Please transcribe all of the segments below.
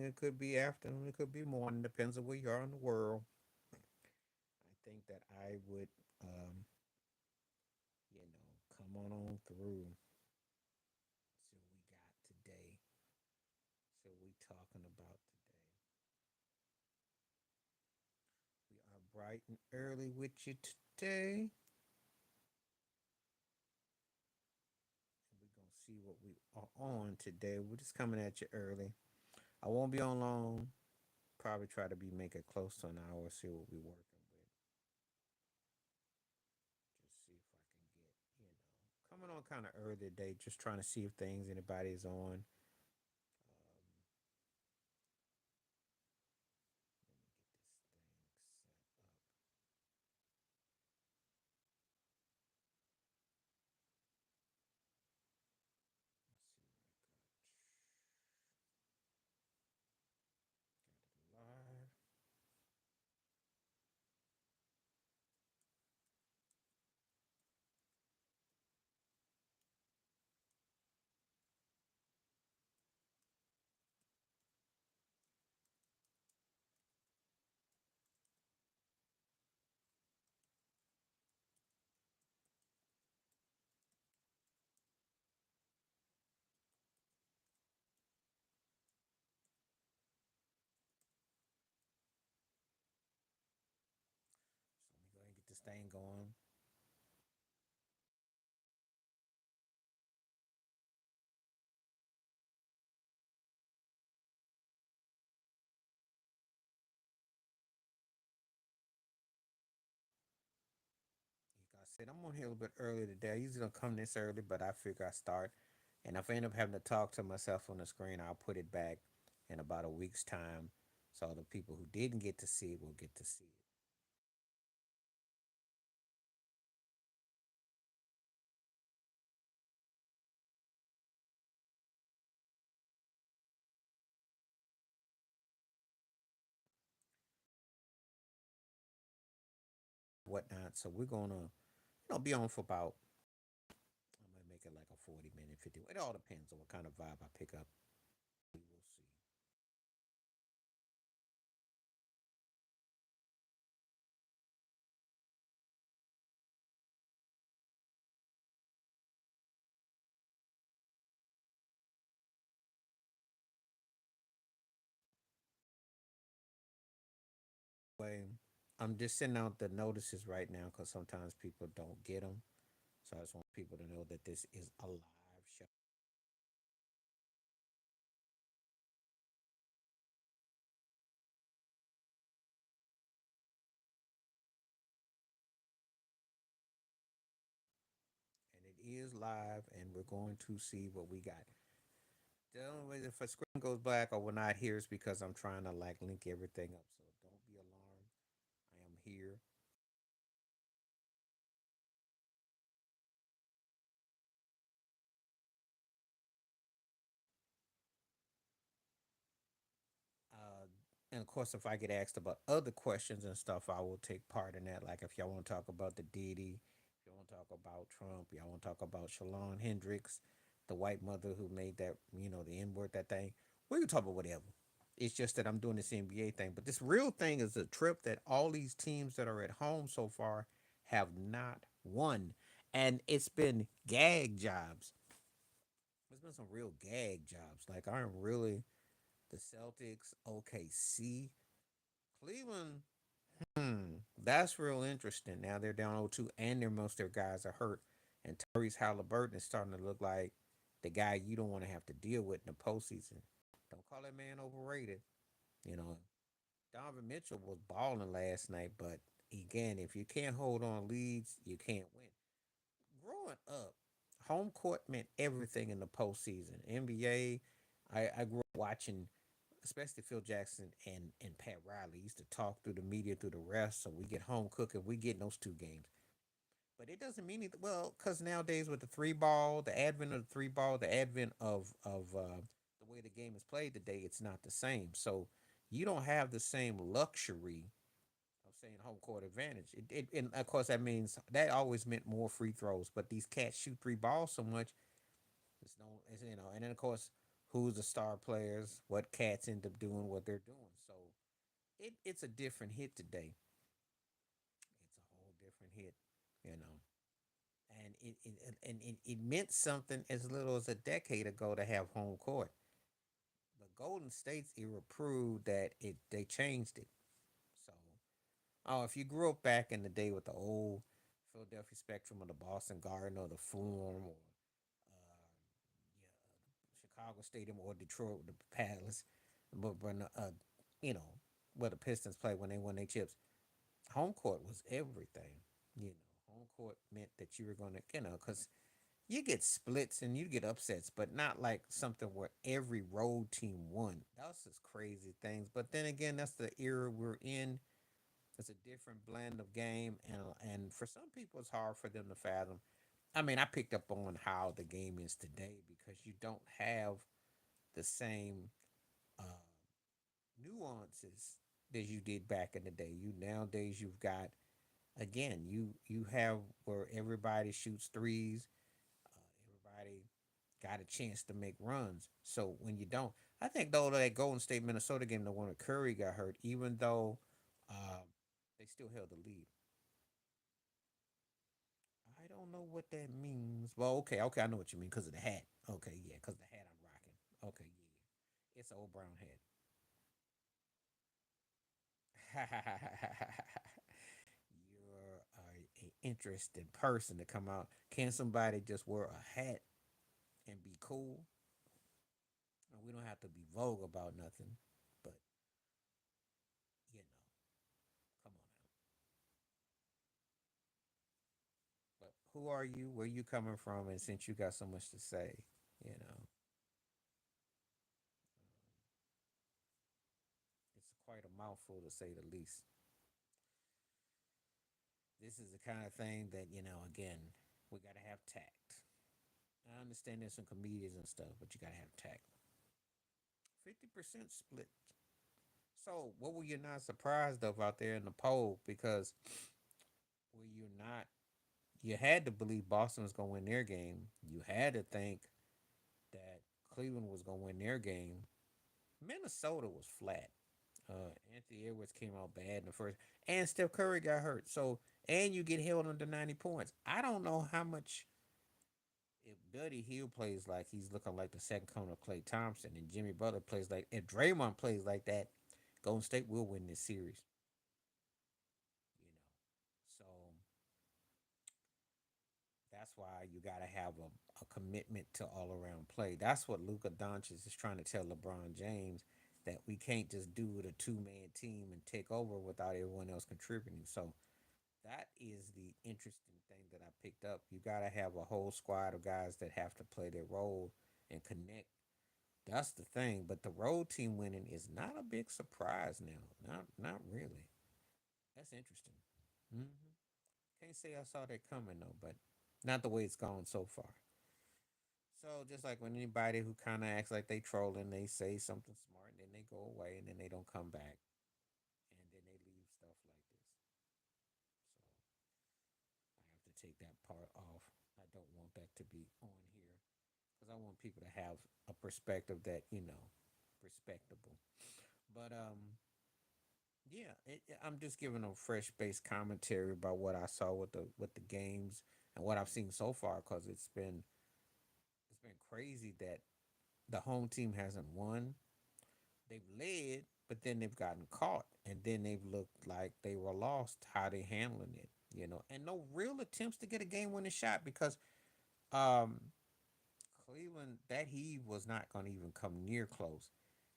It could be afternoon. It could be morning. Depends on where you are in the world. I think that I would, um, come on through. See what we got today. So we talking about today. We are bright and early with you today. And we're gonna see what we are on today. We're just coming at you early. I won't be on long. Probably try to be make it close to an hour. See what we're working with. Just see if I can get coming on kind of early today. Just trying to see if things anybody's on. Live. So let me go ahead and get this thing going. Like I said, I'm on here a little bit early today. I usually don't come this early, but I figure I start. And if I end up having to talk to myself on the screen, I'll put it back in about a week's time. So the people who didn't get to see it will get to see it. Whatnot. So we're gonna, be on for about. I'm gonna make it like a 40-minute, 50. It all depends on what kind of vibe I pick up. We will see. Way, I'm just sending out the notices right now because sometimes people don't get them. So I just want people to know that this is a live show. And it is live, and we're going to see what we got. The only way if a screen goes black or we're not here is because I'm trying to like link everything up. So don't be alarmed. I am here. And of course, if I get asked about other questions and stuff, I will take part in that. Like if y'all want to talk about the Diddy, if y'all want to talk about Trump, y'all want to talk about Shalon Hendricks, the white mother who made that, the N word, that thing. We can talk about whatever. It's just that I'm doing this NBA thing. But this real thing is a trip that all these teams that are at home so far have not won. And it's been gag jobs. There's been some real gag jobs. Like, I'm really the Celtics, OKC, Cleveland. That's real interesting. Now they're down 0-2, and most of their guys are hurt. And Tyrese Halliburton is starting to look like the guy you don't want to have to deal with in the postseason. Don't call that man overrated. You know, Donovan Mitchell was balling last night, but again, if you can't hold on leads, you can't win. Growing up, home court meant everything in the postseason. NBA, I grew up watching, especially Phil Jackson and Pat Riley used to talk through the media, through the refs. So we get home cooking, we get those two games. But it doesn't mean it well, because nowadays with the three ball, the advent of the three ball, the advent of the way the game is played today, it's not the same. So you don't have the same luxury of saying home court advantage. And of course that means that always meant more free throws. But these cats shoot three balls so much, it's no, it's, and then of course who's the star players, what cats end up doing what they're doing. So it's a different hit today. It's a whole different hit, you know. And it meant something as little as a decade ago to have home court. The Golden State's era proved that they changed it. So, oh, if you grew up back in the day with the old Philadelphia Spectrum or the Boston Garden or the Forum or yeah, Chicago Stadium or Detroit with the Palace, but you know, where the Pistons play when they won their chips, home court was everything. You know, home court meant that you were going to, because you get splits and you get upsets, but not like something where every road team won. That's just crazy things. But then again, that's the era we're in. It's a different blend of game, and for some people, it's hard for them to fathom. I mean, I picked up on how the game is today because you don't have the same uh, nuances that you did back in the day. You nowadays you've got again you have where everybody shoots threes, everybody got a chance to make runs. So when you don't, I think though that Golden State Minnesota game, the one where Curry got hurt, even though uh, they still held the lead. I don't know what that means. Well, okay, okay, I know what you mean because of the hat. Okay, yeah, because the hat I'm rocking. Okay, yeah, yeah. It's an old brown hat. You're a interesting person to come out. Can somebody just wear a hat and be cool? And we don't have to be vogue about nothing, but you know, come on out. But who are you? Where you coming from? And since you got so much to say, you know, it's quite a mouthful to say the least. This is the kind of thing that, again, we got to have tact. I understand there's some comedians and stuff, but you got to have tact. 50% split. So, what were you not surprised of out there in the poll? Because were you not, you had to believe Boston was going to win their game. You had to think that Cleveland was going to win their game. Minnesota was flat. Anthony Edwards came out bad in the first, and Steph Curry got hurt. So, and you get held under 90 points. I don't know how much. If Buddy Hield plays like he's looking like the second coming of Klay Thompson, and Jimmy Butler plays like, if Draymond plays like that, Golden State will win this series. You know, so that's why you got to have a commitment to all around play. That's what Luka Doncic is trying to tell LeBron James, that we can't just do it a 2-man team and take over without everyone else contributing. So that is the interesting thing that I picked up. You got to have a whole squad of guys that have to play their role and connect. That's the thing. But the road team winning is not a big surprise now. Not really. That's interesting. Mm-hmm. Can't say I saw that coming though, but not the way it's gone so far. So just like when anybody who kind of acts like they trolling, they say something smart and then they go away and then they don't come back and then they leave stuff like this. So I have to take that part off. I don't want that to be on here because I want people to have a perspective that respectable. But yeah, I'm just giving a fresh based commentary about what I saw with the games and what I've seen so far because it's been crazy that the home team hasn't won. They've led, but then they've gotten caught, and then they've looked like they were lost. How they handling it, and no real attempts to get a game winning shot because um Cleveland, that heave was not going to even come near close.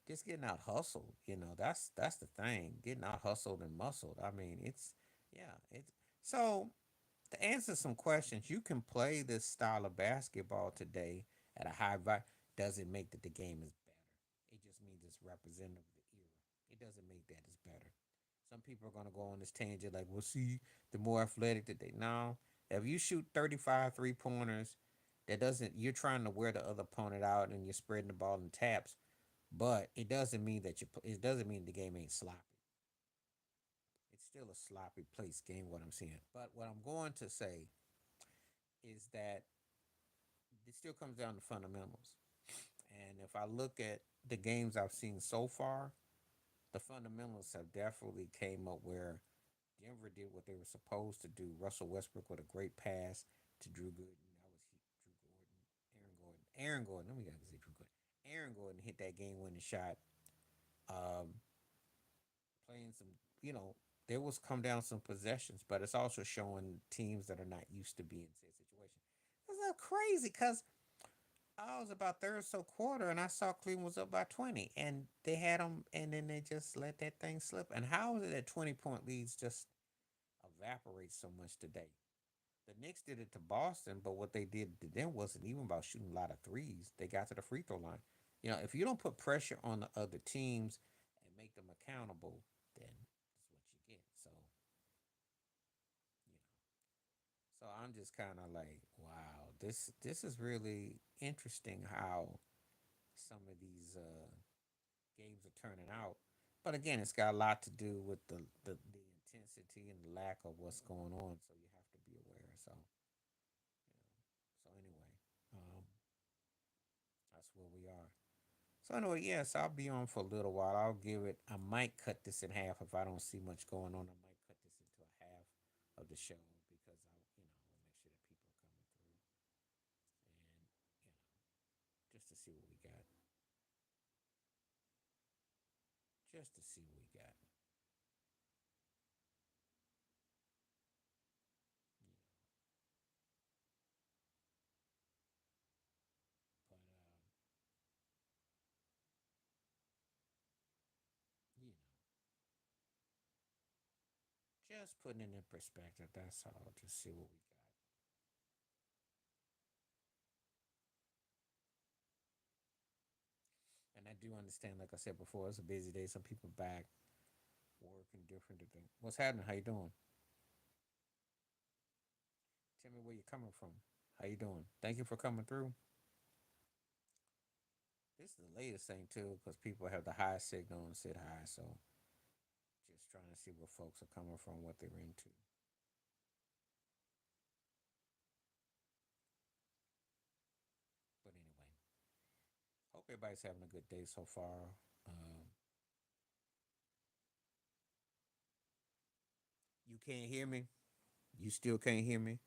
Just getting out hustled, that's the thing. Getting out hustled and muscled. I mean, it's so to answer some questions. You can play this style of basketball today at a high value. Does it make that the game is better? It just means it's representative of the era. It doesn't make that it's better. Some people are gonna go on this tangent like, well, see, the more athletic that they now. If you shoot 35 3-pointers, that doesn't you're trying to wear the other opponent out and you're spreading the ball in taps, but it doesn't mean that it doesn't mean the game ain't sloppy. It's still a sloppy place game, what I'm saying. But what I'm going to say is that it still comes down to fundamentals. And if I look at the games I've seen so far, the fundamentals have definitely came up where Denver did what they were supposed to do. Russell Westbrook with a great pass to Drew Gooden. That was Drew Gordon, Aaron Gordon, Aaron Gordon. Let me get say Drew Gordon. Aaron Gordon hit that game-winning shot. Um, Playing some, you know, there was come down some possessions, but it's also showing teams that are not used to being in said situation. That's not crazy because I was about third or so quarter and I saw Cleveland was up by 20 and they had them and then they just let that thing slip. And how is it that 20-point leads just evaporate so much today? The Knicks did it to Boston, but what they did to them wasn't even about shooting a lot of threes. They got to the free throw line. You know, if you don't put pressure on the other teams and make them accountable, then that's what you get. So, you know, so I'm just kind of like, wow, this is really interesting how some of these games are turning out. But again, it's got a lot to do with the intensity and the lack of what's going on. So you have to be aware. So, so anyway, um, that's where we are. So anyway, yes, I'll be on for a little while. I'll give it. I might cut this in half if I don't see much going on. I might cut this into a half of the show because I will make sure that people are coming through, and just to see what we got, just to see what we got. You know, but you know, just putting it in perspective. That's all. Just see what we got. And I do understand, like I said before, it's a busy day. Some people back working different things. What's happening? How you doing? Tell me where you're coming from. How you doing? Thank you for coming through. This is the latest thing too, because people have the high signal and sit high. So just trying to see where folks are coming from, what they're into. But anyway, hope everybody's having a good day so far. You can't hear me. You still can't hear me.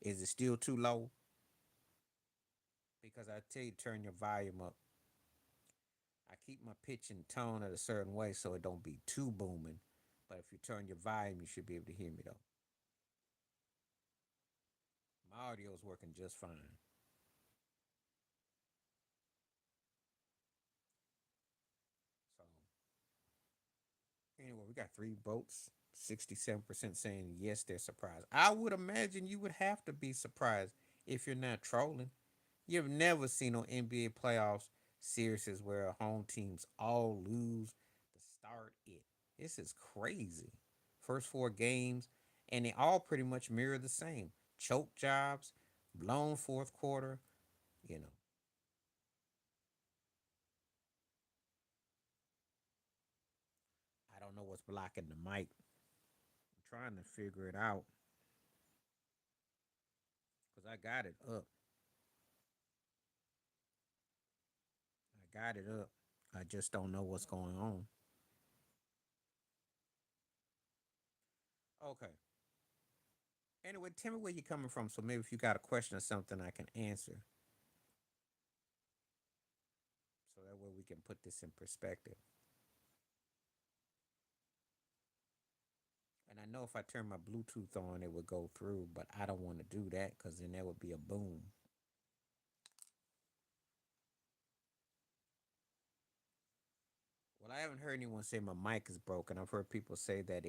Is it still too low? Because I tell you, turn your volume up. I keep my pitch and tone at a certain way so it don't be too booming. But if you turn your volume, you should be able to hear me though. My audio is working just fine. So anyway, we got three votes. 67% saying yes, they're surprised. I would imagine you would have to be surprised if you're not trolling. You've never seen on NBA playoffs series where home teams all lose to start it. This is crazy. First four games, and they all pretty much mirror the same. Choke jobs, blown fourth quarter, you know. I don't know what's blocking the mic. I'm trying to figure it out because I got it up. I got it up. I just don't know what's going on. Okay. Anyway, tell me where you're coming from. So maybe if you got a question or something, I can answer. So that way we can put this in perspective. And I know if I turn my Bluetooth on, it would go through, but I don't want to do that because then there would be a boom. Well, I haven't heard anyone say my mic is broken. I've heard people say that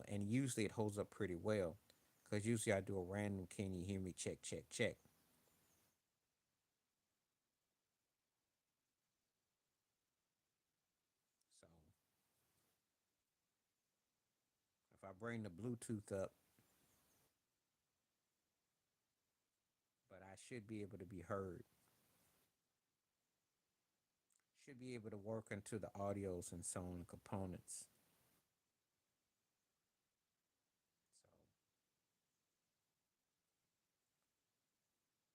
and usually it holds up pretty well because usually I do a random "Can you hear me?" check, check, check. So if I bring the Bluetooth up, but I should be able to be heard. Should be able to work into the audios and so on components.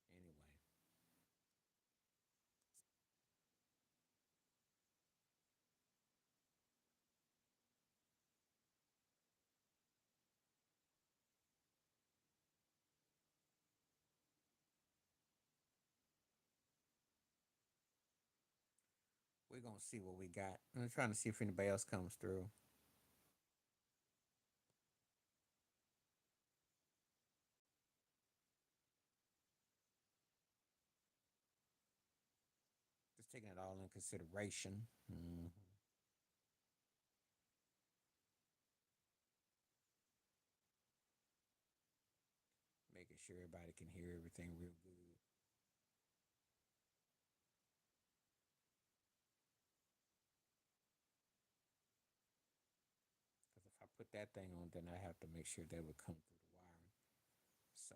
So anyway, We're gonna see what we got. I'm trying to see if anybody else comes through. Just taking it all in consideration. Making sure everybody can hear everything real good. Because if I put that thing on, then I have to make sure that would come through the wiring. So,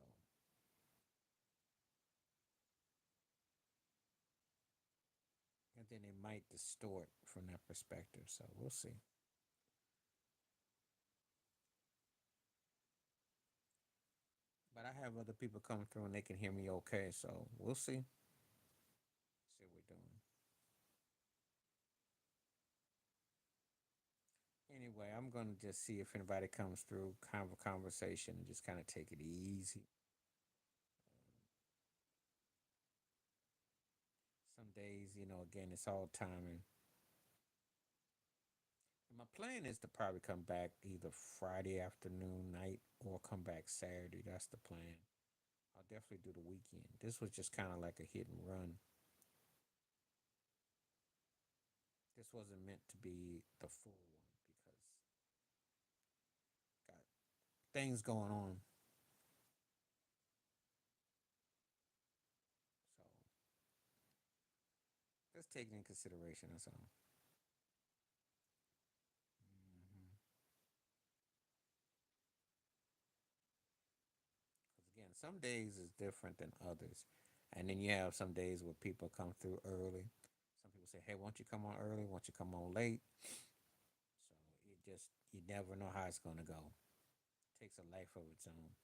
and then it might distort from that perspective. So we'll see. But I have other people coming through and they can hear me okay. So we'll see. See what we're doing. Anyway, I'm gonna just see if anybody comes through, kind of a conversation, and just kind of take it easy. Some days, again, it's all timing. And my plan is to probably come back either Friday afternoon, night, or come back Saturday. That's the plan. I'll definitely do the weekend. This was just kind of like a hit and run. This wasn't meant to be the full one because got things going on. So let's take it in consideration. That's all. Because again, some days is different than others, and then you have some days where people come through early. Some people say, "Hey, why don't you come on early? Why don't you come on late?" So it just you never know how it's gonna go. It takes a life of its own.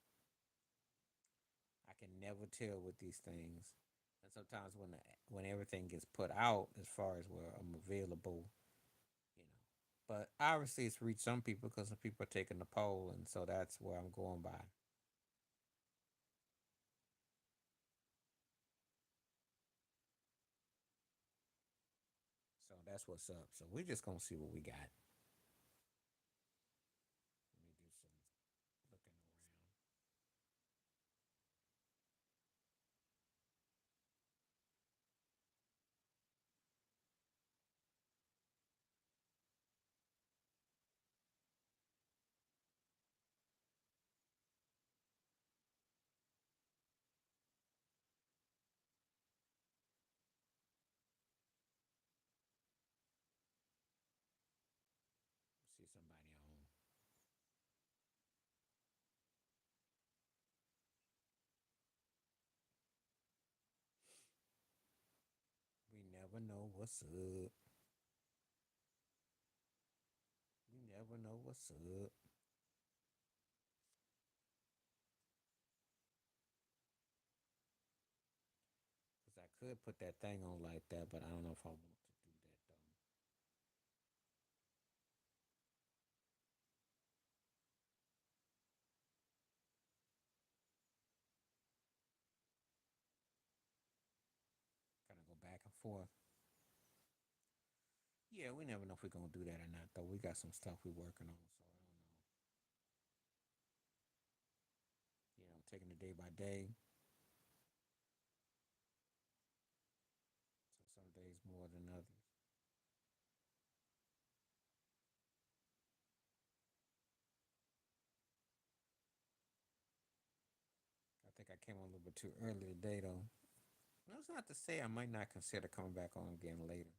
I can never tell with these things, and sometimes when everything gets put out as far as where I'm available, you know. But obviously, it's reached some people because some people are taking the poll, and so that's where I'm going by. So that's what's up. So we're just gonna see what we got. Let me do some looking around. See somebody on. We never know what's up. We never know what's up. Cause I could put that thing on like that, but I don't know if I want to do that though. Kind of go back and forth. Yeah, we never know if we're gonna do that or not though. We got some stuff we're working on, so I don't know. Taking it day by day. So some days more than others. I think I came on a little bit too early today though. That's not to say I might not consider coming back on again later.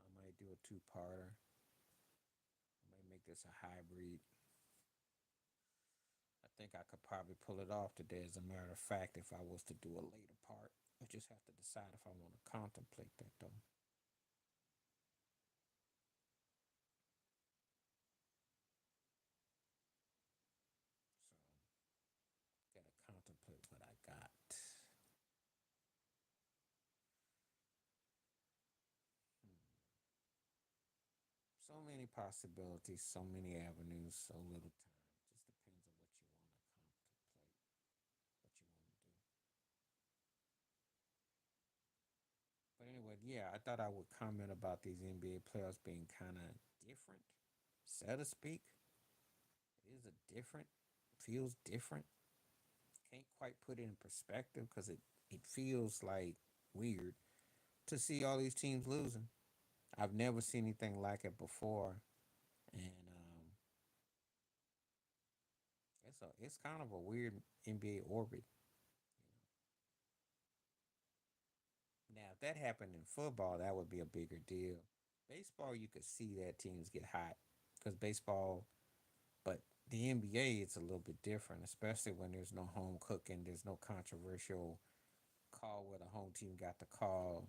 I might do a two-parter. I might make this a hybrid. I think I could probably pull it off today. As a matter of fact, if I was to do a later part, I just have to decide if I want to contemplate that though. So gotta contemplate what I got. Hmm. So many possibilities, so many avenues, so little time. Just depends on what you want to contemplate, what you want to do. But anyway, yeah, I thought I would comment about these NBA playoffs being kind of different, so to speak. It is a different, feels different. Can't quite put it in perspective because it feels like weird to see all these teams losing. I've never seen anything like it before, and it's kind of a weird NBA orbit. Now, if that happened in football, that would be a bigger deal. Baseball, you could see that teams get hot because baseball, but the NBA, it's a little bit different, especially when there's no home cooking, there's no controversial call where the home team got the call.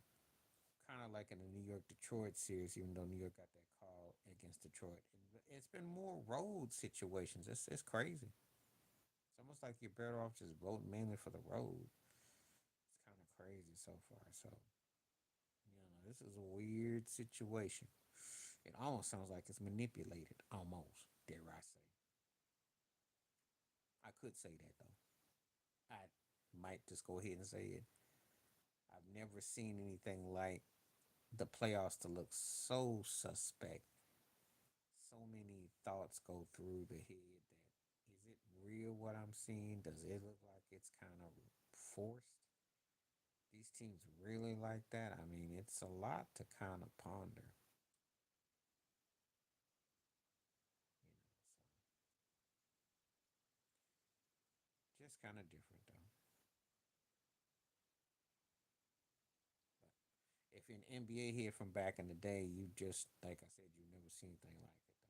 Kind of like in the New York Detroit series, even though New York got that call against Detroit. It's been more road situations. It's crazy. It's almost like you're better off just voting mainly for the road. It's kind of crazy so far. So, this is a weird situation. It almost sounds like it's manipulated, almost, dare I say. I could say that, though. I might just go ahead and say it. I've never seen anything like the playoffs to look so suspect. So many thoughts go through the head that is it real what I'm seeing? Does it look like it's kind of forced? These teams really like that? I mean, it's a lot to kind of ponder. So just kind of different though. But if you're an NBA here from back in the day, you just like I said, you've never seen anything like it though.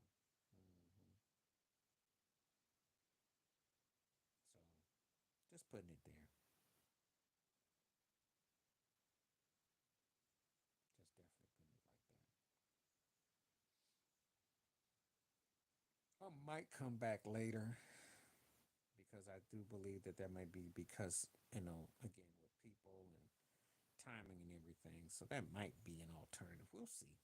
So just putting it there. Just definitely putting it like that. I might come back later because I do believe that there might be because again with people and timing and everything, so that might be an alternative. We'll see.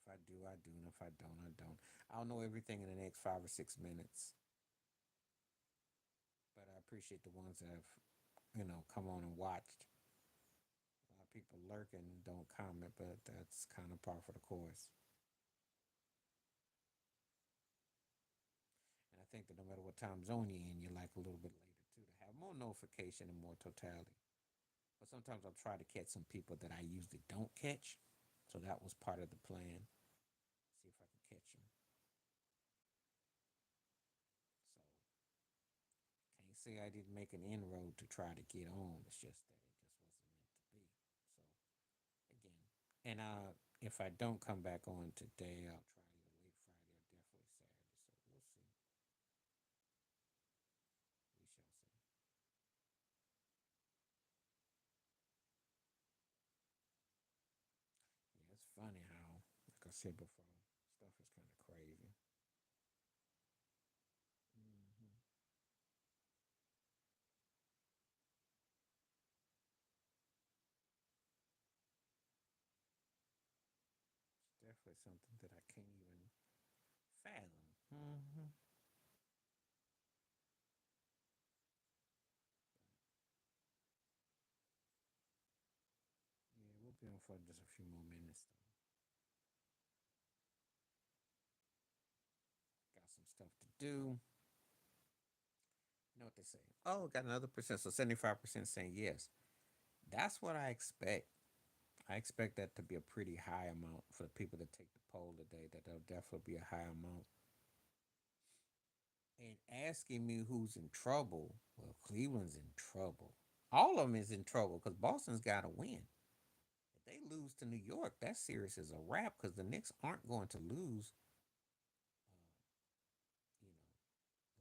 If I do, I do, and if I don't, I don't. I'll know everything in the next 5 or 6 minutes, but I appreciate the ones that have come on and watched. A lot of people lurking and don't comment, but that's kind of par for the course. And I think that no matter what time zone you're in, you like a little bit later too to have more notification and more totality. But sometimes I'll try to catch some people that I usually don't catch. So that was part of the plan. See if I can catch them. So can't say I didn't make an inroad to try to get on. It's just that it just wasn't meant to be. So again, and if I don't come back on today, I'll try either late Friday or definitely Saturday. So we'll see. We shall see. Yeah, it's funny how, like I said before, stuff is kind of crazy. Mm-hmm. It's definitely something that I can't even fathom. Mm-hmm. Yeah, we'll be on for just a few more minutes though. Got some stuff to do. You know what they say? Oh, got another percent. So 75% saying yes. That's what I expect. I expect that to be a pretty high amount for the people that take the poll today. That there'll definitely be a high amount. And asking me who's in trouble, well, Cleveland's in trouble. All of them is in trouble because Boston's got to win. If they lose to New York, that series is a wrap because the Knicks aren't going to lose, you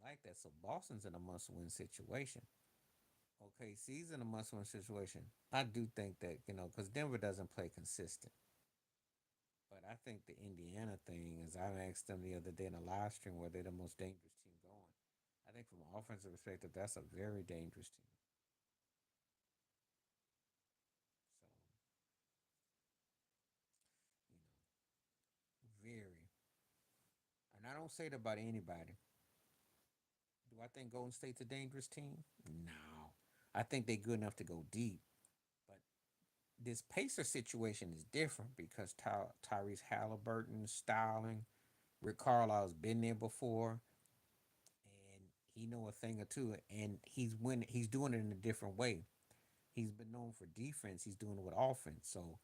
like that. So Boston's in a must-win situation. Okay, C's in a must-win situation. I do think that because Denver doesn't play consistent. But I think the Indiana thing is I asked them the other day in a live stream where they're the most dangerous team going. I think from an offensive perspective, that's a very dangerous team. So, very. And I don't say that about anybody. Do I think Golden State's a dangerous team? No. I think they're good enough to go deep. But this Pacer situation is different because Tyrese Halliburton's styling, Rick Carlisle's been there before, and he know a thing or two, and he's winning. He's doing it in a different way. He's been known for defense. He's doing it with offense. So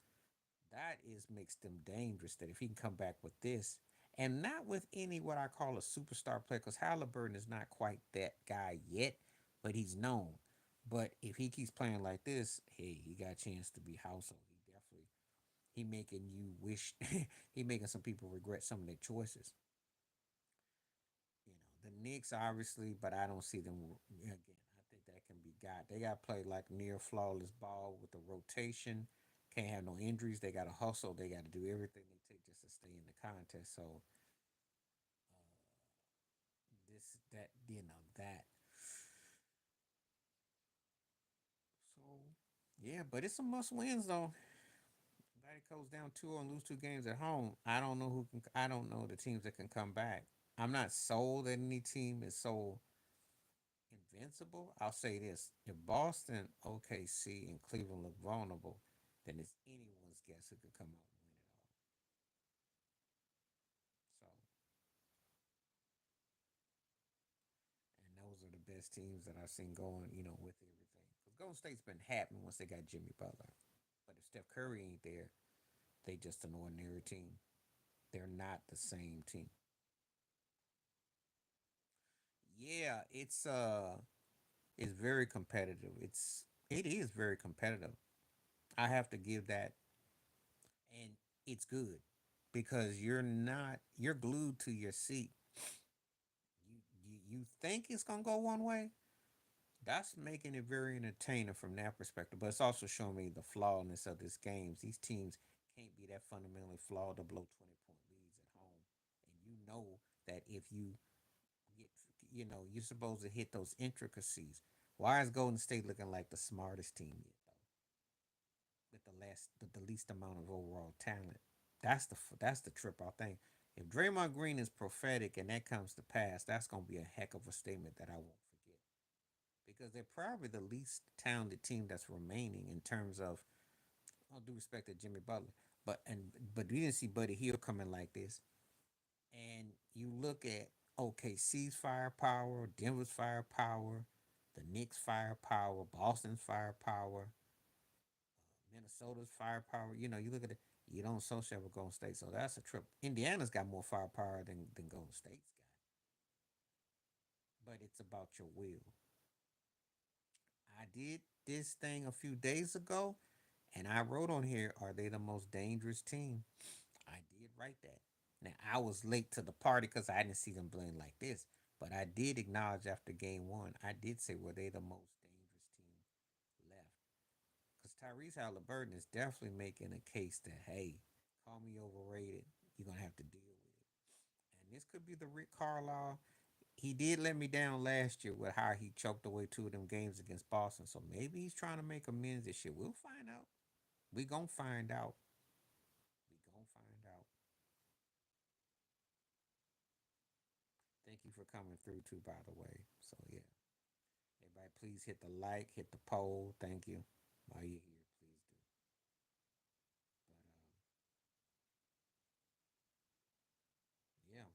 that is makes them dangerous. That if he can come back with this, and not with any what I call a superstar player, because Halliburton is not quite that guy yet, but he's known. But if he keeps playing like this, hey, he got a chance to be household. He definitely he making you wish he making some people regret some of their choices. The Knicks obviously, but I don't see them again. I think that can be got. They got to play like near flawless ball with the rotation. Can't have no injuries. They got to hustle. They got to do everything they take just to stay in the contest. So this that that. So yeah, but it's a must wins though. That it goes down 2 and lose 2 games at home. I don't know who can. I don't know the teams that can come back. I'm not sold that any team is so invincible. I'll say this: if Boston, OKC, and Cleveland look vulnerable, then it's anyone's guess who could come out and win it all. So, and those are the best teams that I've seen going, with everything. Because Golden State's been happy once they got Jimmy Butler, but if Steph Curry ain't there, they just an ordinary team. They're not the same team. Yeah, it's very competitive. It is very competitive. I have to give that, and it's good because you're glued to your seat. You think it's gonna go one way. That's making it very entertaining from that perspective. But it's also showing me the flawedness of this games. These teams can't be that fundamentally flawed to blow 20-point leads at home, and you know that if you get, you're supposed to hit those intricacies. Why is Golden State looking like the smartest team yet though, with the least amount of overall talent? That's the trip I think. If Draymond Green is prophetic and that comes to pass, that's gonna be a heck of a statement that I won't forget. Because they're probably the least talented team that's remaining in terms of all due respect to Jimmy Butler. But we didn't see Buddy Hield coming like this. And you look at OKC's firepower, Denver's firepower, the Knicks' firepower, Boston's firepower, Minnesota's firepower. You look at it, you don't associate with Golden State. So that's a trip. Indiana's got more firepower than Golden State's got. But it's about your will. I did this thing a few days ago, and I wrote on here, are they the most dangerous team? I did write that. Now, I was late to the party because I didn't see them playing like this, but I did acknowledge after game one, I did say, were they the most dangerous team left? Because Tyrese Halliburton is definitely making a case that, hey, call me overrated. You're going to have to deal with it. And this could be the Rick Carlisle. He did let me down last year with how he choked away 2 of them games against Boston. So maybe he's trying to make amends this year. We'll find out. We gonna find out. We gonna find out. Thank you for coming through too, by the way. So yeah, everybody, please hit the like, hit the poll. Thank you. While you're here, please do. But yeah,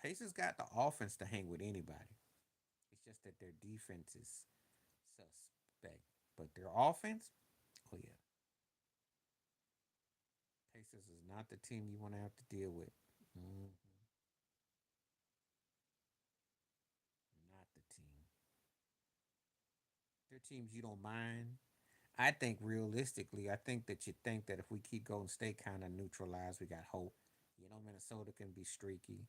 Pacers got the offense to hang with anybody. It's just that their defense is suspect, but their offense, oh yeah, Pacers is not the team you want to have to deal with. Mm, not the team. They're teams you don't mind. I think realistically, I think that you think that if we keep Golden State kind of neutralized, we got hope. Minnesota can be streaky.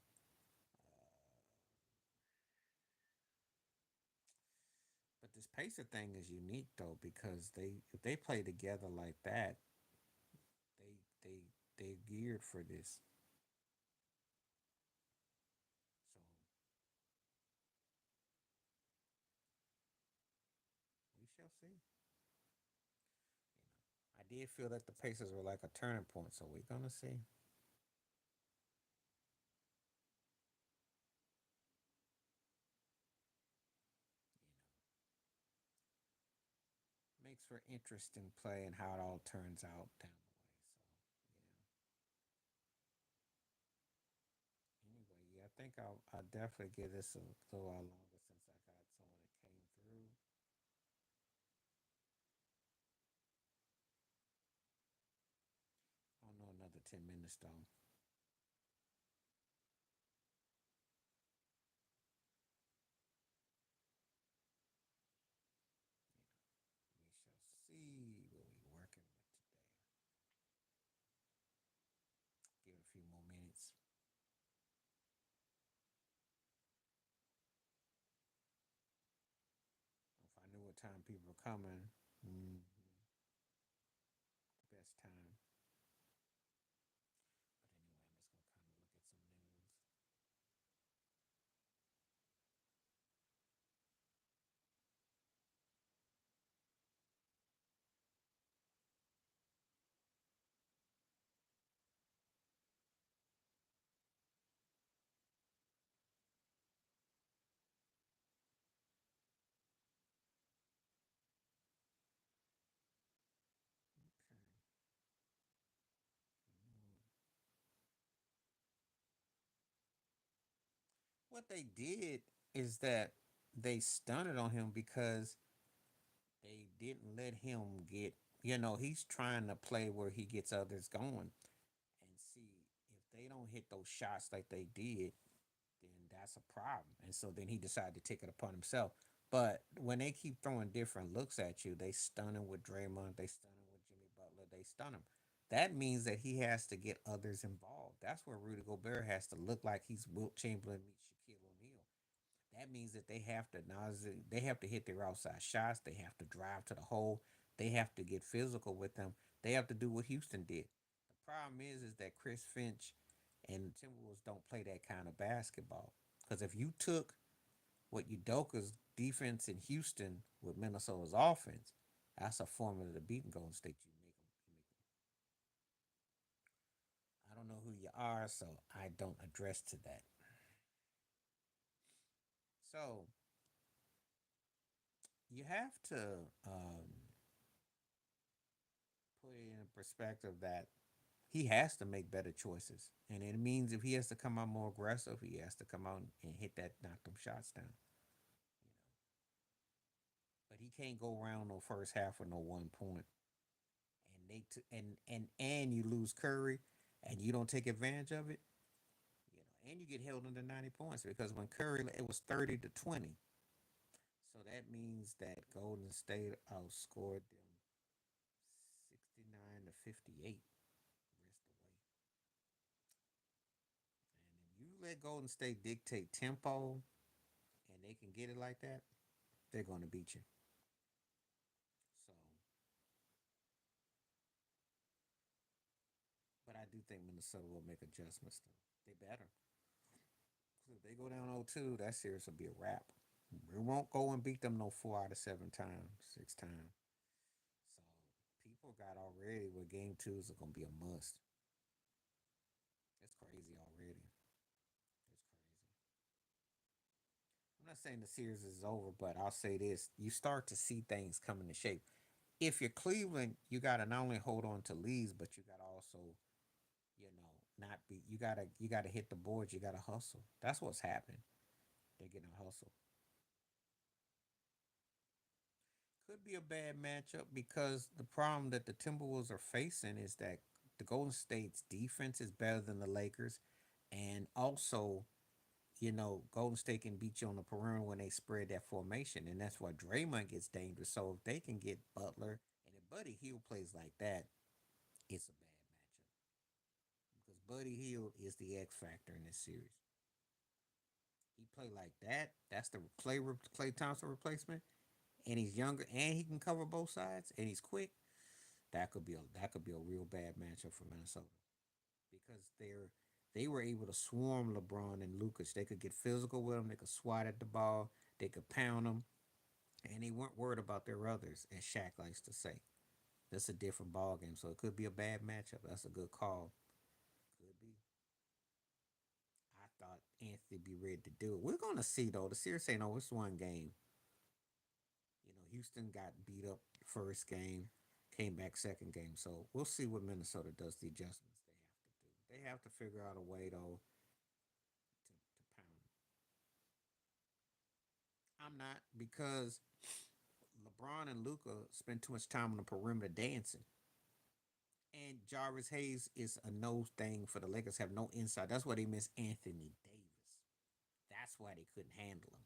But this Pacer thing is unique though because they if they play together like that, they they they geared for this. So we shall see. I did feel that the Pacers were like a turning point, so we're gonna see. for interesting play and how it all turns out down the way. So anyway, yeah, I think I'll definitely give this a little while longer since I got someone that came through. I don't know, another 10 minutes though. We shall see what we're working with today. Give it a few more minutes. If I knew what time people were coming, the best time. But anyway, I'm just gonna kind of look at some news. Okay. What they did is that they stunted on him because they didn't let him get. He's trying to play where he gets others going, and see if they don't hit those shots like they did, then that's a problem. And so then he decided to take it upon himself. But when they keep throwing different looks at you, they stun him with Draymond, they stun him with Jimmy Butler, they stun him. That means that he has to get others involved. That's where Rudy Gobert has to look like he's Wilt Chamberlain meets Shaquille O'Neal. That means that they have to hit their outside shots. They have to drive to the hole. They have to get physical with them. They have to do what Houston did. The problem is that Chris Finch and the Timberwolves don't play that kind of basketball. Because if you took what Udoka's defense in Houston with Minnesota's offense, that's a formula to beat Golden State. I don't know who you are, so I don't address to that. So you have to put it in perspective that he has to make better choices. And it means if he has to come out more aggressive, he has to come out and hit that, knock them shots down. But he can't go around no first half with no 1 point. And you lose Curry, and you don't take advantage of it. And you get held under 90 points because when Curry it was 30-20. So that means that Golden State outscored them 69-58 rest of the way. And if you let Golden State dictate tempo and they can get it like that, they're going to beat you. So, but I do think Minnesota will make adjustments. Though. They better. If they go down 0-2, that series will be a wrap. We won't go and beat them no 4 out of 7 times, 6 times. So people got already where game twos are gonna be a must. It's crazy already. It's crazy. I'm not saying the series is over, but I'll say this: you start to see things come into shape. If you're Cleveland, you gotta not only hold on to leads, but you gotta also, not be. You gotta hit the boards. You gotta hustle. That's what's happening. They're getting a hustle. Could be a bad matchup because the problem that the Timberwolves are facing is that the Golden State's defense is better than the Lakers, and also, Golden State can beat you on the perimeter when they spread that formation, and that's why Draymond gets dangerous. So if they can get Butler and if Buddy Hield plays like that, it's a bad matchup because Buddy Hield is the X factor in this series. He play like that. That's the Clay Thompson replacement, and he's younger and he can cover both sides and he's quick. That could be a real bad matchup for Minnesota because they were able to swarm LeBron and Lucas. They could get physical with them. They could swat at the ball. They could pound them, and they weren't worried about their others, as Shaq likes to say. That's a different ball game, so it could be a bad matchup. That's a good call. Could be. I thought Anthony be ready to do it. We're gonna see though. The series ain't over. It's one game. Houston got beat up first game, came back second game. So we'll see what Minnesota does. The adjustments they have to do. They have to figure out a way though to pound. I'm not because LeBron and Luca spend too much time on the perimeter dancing. And Jarvis Hayes is a no thing for the Lakers. Have no inside. That's why they miss Anthony Davis. That's why they couldn't handle him.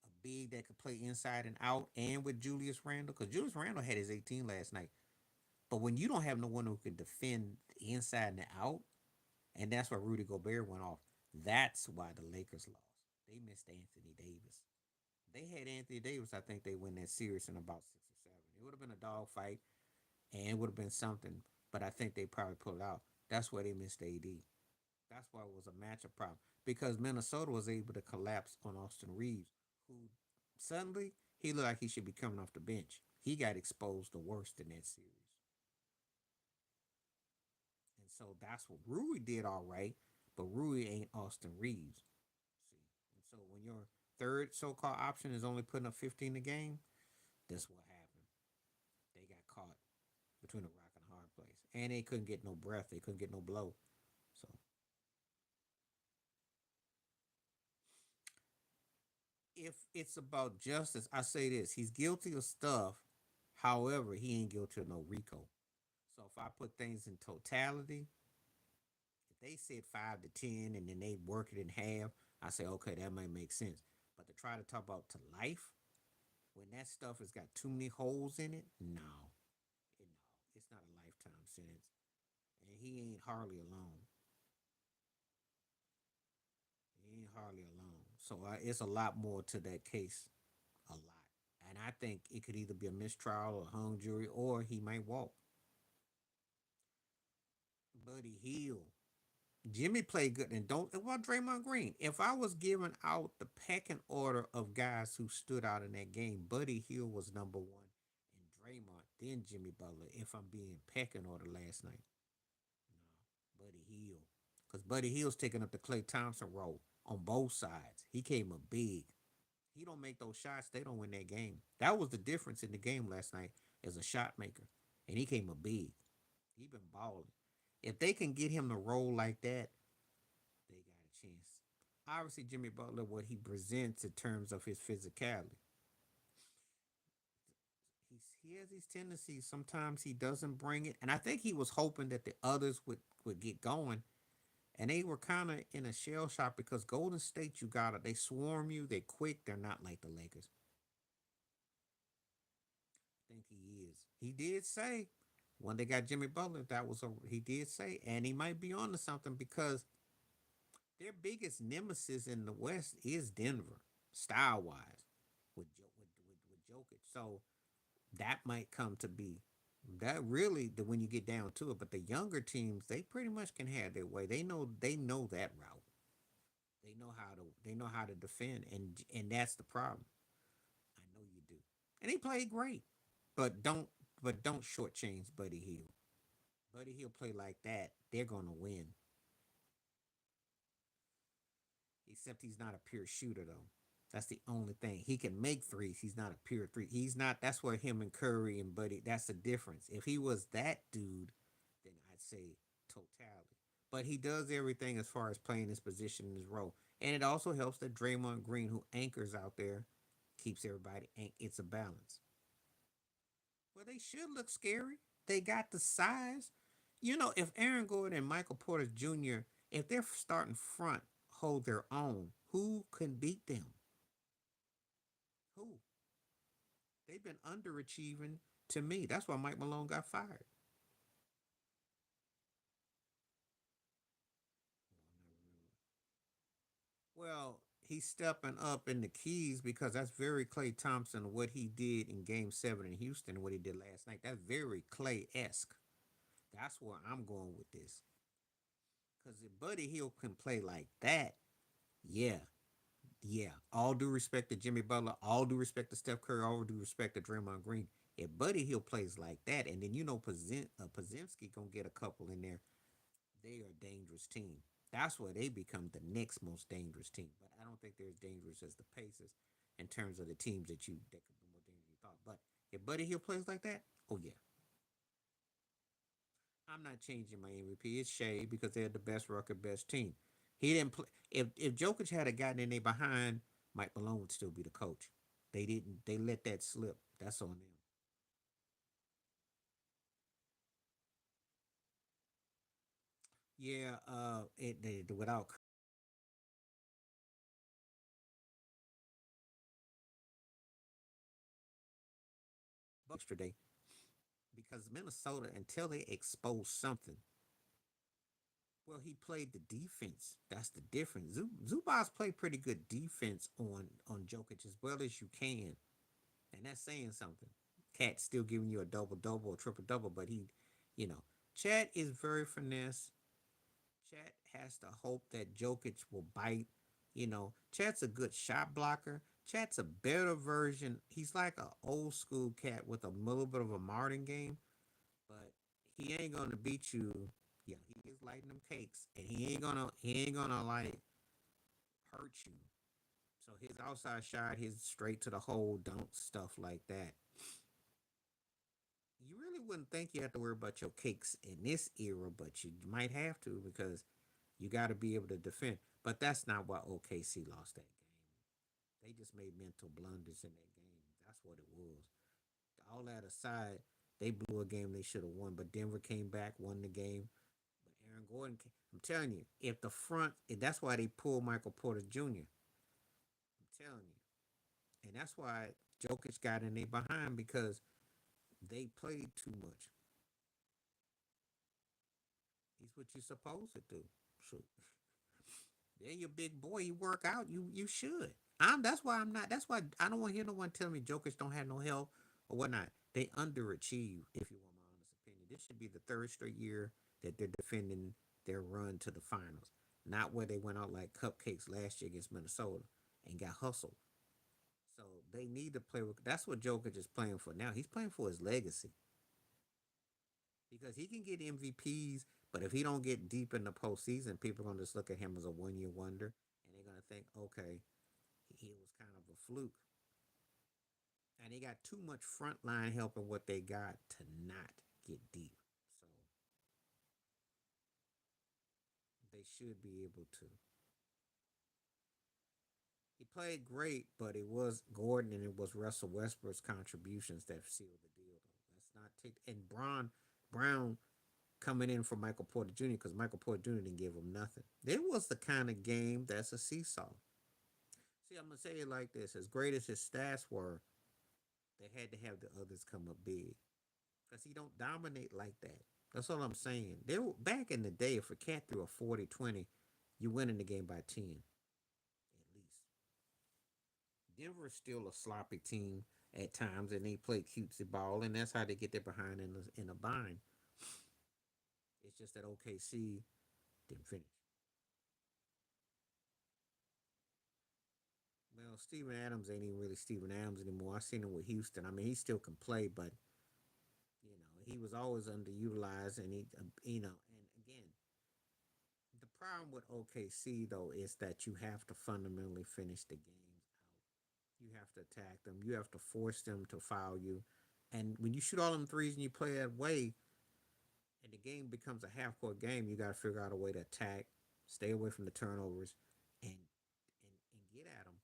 A big that could play inside and out, and with Julius Randle, because Julius Randle had his 18 last night. But when you don't have no one who can defend the inside and the out, and that's why Rudy Gobert went off. That's why the Lakers lost. They missed Anthony Davis. They had Anthony Davis. I think they win that series in about 6 or 7. It would have been a dog fight, and it would have been something. But I think they probably pulled it out. That's why they missed AD. That's why it was a matchup problem because Minnesota was able to collapse on Austin Reeves, who suddenly he looked like he should be coming off the bench. He got exposed the worst in that series, and so that's what Rui did all right, but Rui ain't Austin Reeves. See, and so when your third so-called option is only putting up 15 a game, that's what happened. They got caught between a rock and a hard place, and they couldn't get no breath. They couldn't get no blow. So if it's about justice, I say this: he's guilty of stuff. However, he ain't guilty of no RICO. So if I put things in totality, if they said 5 to 10 and then they work it in half, I say okay, that might make sense. But to try to talk about to life when that stuff has got too many holes in it, no, it's not a lifetime sentence, and he ain't hardly alone. He ain't hardly alone. So it's a lot more to that case, a lot. And I think it could either be a mistrial or a hung jury, or he might walk. Buddy Hill. Jimmy played good. And don't, well, Draymond Green. If I was giving out the pecking order of guys who stood out in that game, Buddy Hill was number one, and Draymond, then Jimmy Butler, if I'm being pecking order last night. No, Buddy Hill. Because Buddy Hill's taking up the Clay Thompson role on both sides. He came up big. He don't make those shots, they don't win that game. That was the difference in the game last night as a shot maker. And he came up big. He been balling. If they can get him to roll like that, they got a chance. Obviously, Jimmy Butler, what he presents in terms of his physicality, he has these tendencies. Sometimes he doesn't bring it, and I think he was hoping that the others would get going, and they were kind of in a shell shock because Golden State, you got it. They swarm you. They quick. They're not like the Lakers. I think he is. He did say when they got Jimmy Butler, that was a he did say, and he might be on to something because their biggest nemesis in the West is Denver, style wise, with Jokic. So that might come to be that really the when you get down to it. But the younger teams, they pretty much can have their way. They know that route. They know how to defend, and that's the problem. I know you do, and he played great, but don't shortchange Buddy Hill. Buddy Hill play like that, they're gonna win. Except he's not a pure shooter though. That's the only thing. He can make threes. He's not a pure three. He's not. That's where him and Curry and Buddy. That's the difference. If he was that dude, then I'd say totality. But he does everything as far as playing his position in his role, and it also helps that Draymond Green, who anchors out there, keeps everybody. It's a balance. Well, they should look scary. They got the size. If Aaron Gordon and Michael Porter Jr., if they're starting front, hold their own, who can beat them? Who? They've been underachieving to me. That's why Mike Malone got fired. Well, he's stepping up in the keys because that's very Clay Thompson, what he did in game 7 in Houston, what he did last night. That's very Clay esque. That's where I'm going with this. Because if Buddy Hill can play like that, yeah, yeah. All due respect to Jimmy Butler, all due respect to Steph Curry, all due respect to Draymond Green. If Buddy Hill plays like that, and then Pazimski gonna get a couple in there, they are a dangerous team. That's where they become the next most dangerous team. But I don't think they're as dangerous as the Pacers in terms of the teams that could be more dangerous than you thought. But If Buddy Hield plays like that, oh yeah, I'm not changing my MVP. It's Shea because they're the best record, best team. He didn't play. If Jokic had gotten in there behind, Mike Malone would still be the coach. They didn't. They let that slip. That's on them. Yeah. Without yesterday because Minnesota until they expose something. Well, he played the defense. That's the difference. Zubas played pretty good defense on Jokic as well as you can, and that's saying something. Cat's still giving you a double double or triple double, but you know, Chad is very finesse. Chad has to hope that Jokic will bite. Chad's a good shot blocker. Chad's a better version. He's like an old school cat with a little bit of a modern game, but he ain't gonna beat you. Yeah, he is lighting them cakes, and he ain't gonna like hurt you. So his outside shot, his straight to the hole, don't stuff like that. You really wouldn't think you have to worry about your cakes in this era, but you might have to because you got to be able to defend. But that's not why OKC lost that game. They just made mental blunders in that game. That's what it was. All that aside, they blew a game they should have won, but Denver came back, won the game. But Aaron Gordon, I'm telling you, if the front, that's why they pulled Michael Porter Jr. I'm telling you, and that's why Jokic got in there behind because they played too much. He's what you're supposed to do. So they're your big boy. You work out. You should. That's why I'm not. That's why I don't want to hear no one tell me Jokers don't have no help or whatnot. They underachieve. If you want my honest opinion, this should be the third straight year that they're defending their run to the finals. Not where they went out like cupcakes last year against Minnesota and got hustled. So they need to play with. That's what Jokic is playing for now. He's playing for his legacy because he can get MVPs, but if he don't get deep in the postseason, people are gonna just look at him as a 1 year wonder, and they're gonna think, okay, he was kind of a fluke. And they got too much front line help in what they got to not get deep. So they should be able to. He played great, but it was Gordon and it was Russell Westbrook's contributions that sealed the deal. Though. Let's not take and Brown coming in for Michael Porter Jr. because Michael Porter Jr. didn't give him nothing. It was the kind of game that's a seesaw. See, I'm gonna say it like this: as great as his stats were, they had to have the others come up big because he don't dominate like that. That's all I'm saying. They were, back in the day, if a cat threw a 40-20, you win in the game by 10 at least. Denver's still a sloppy team at times, and they play cutesy ball, and that's how they get their behind in a bind. It's just that OKC didn't finish. Well, Steven Adams ain't even really Steven Adams anymore. I seen him with Houston. I mean, he still can play, but he was always underutilized, and and again, the problem with OKC though is that you have to fundamentally finish the games out. You have to attack them. You have to force them to foul you, and when you shoot all them threes and you play that way, and the game becomes a half court game, you got to figure out a way to attack, stay away from the turnovers, and get at them.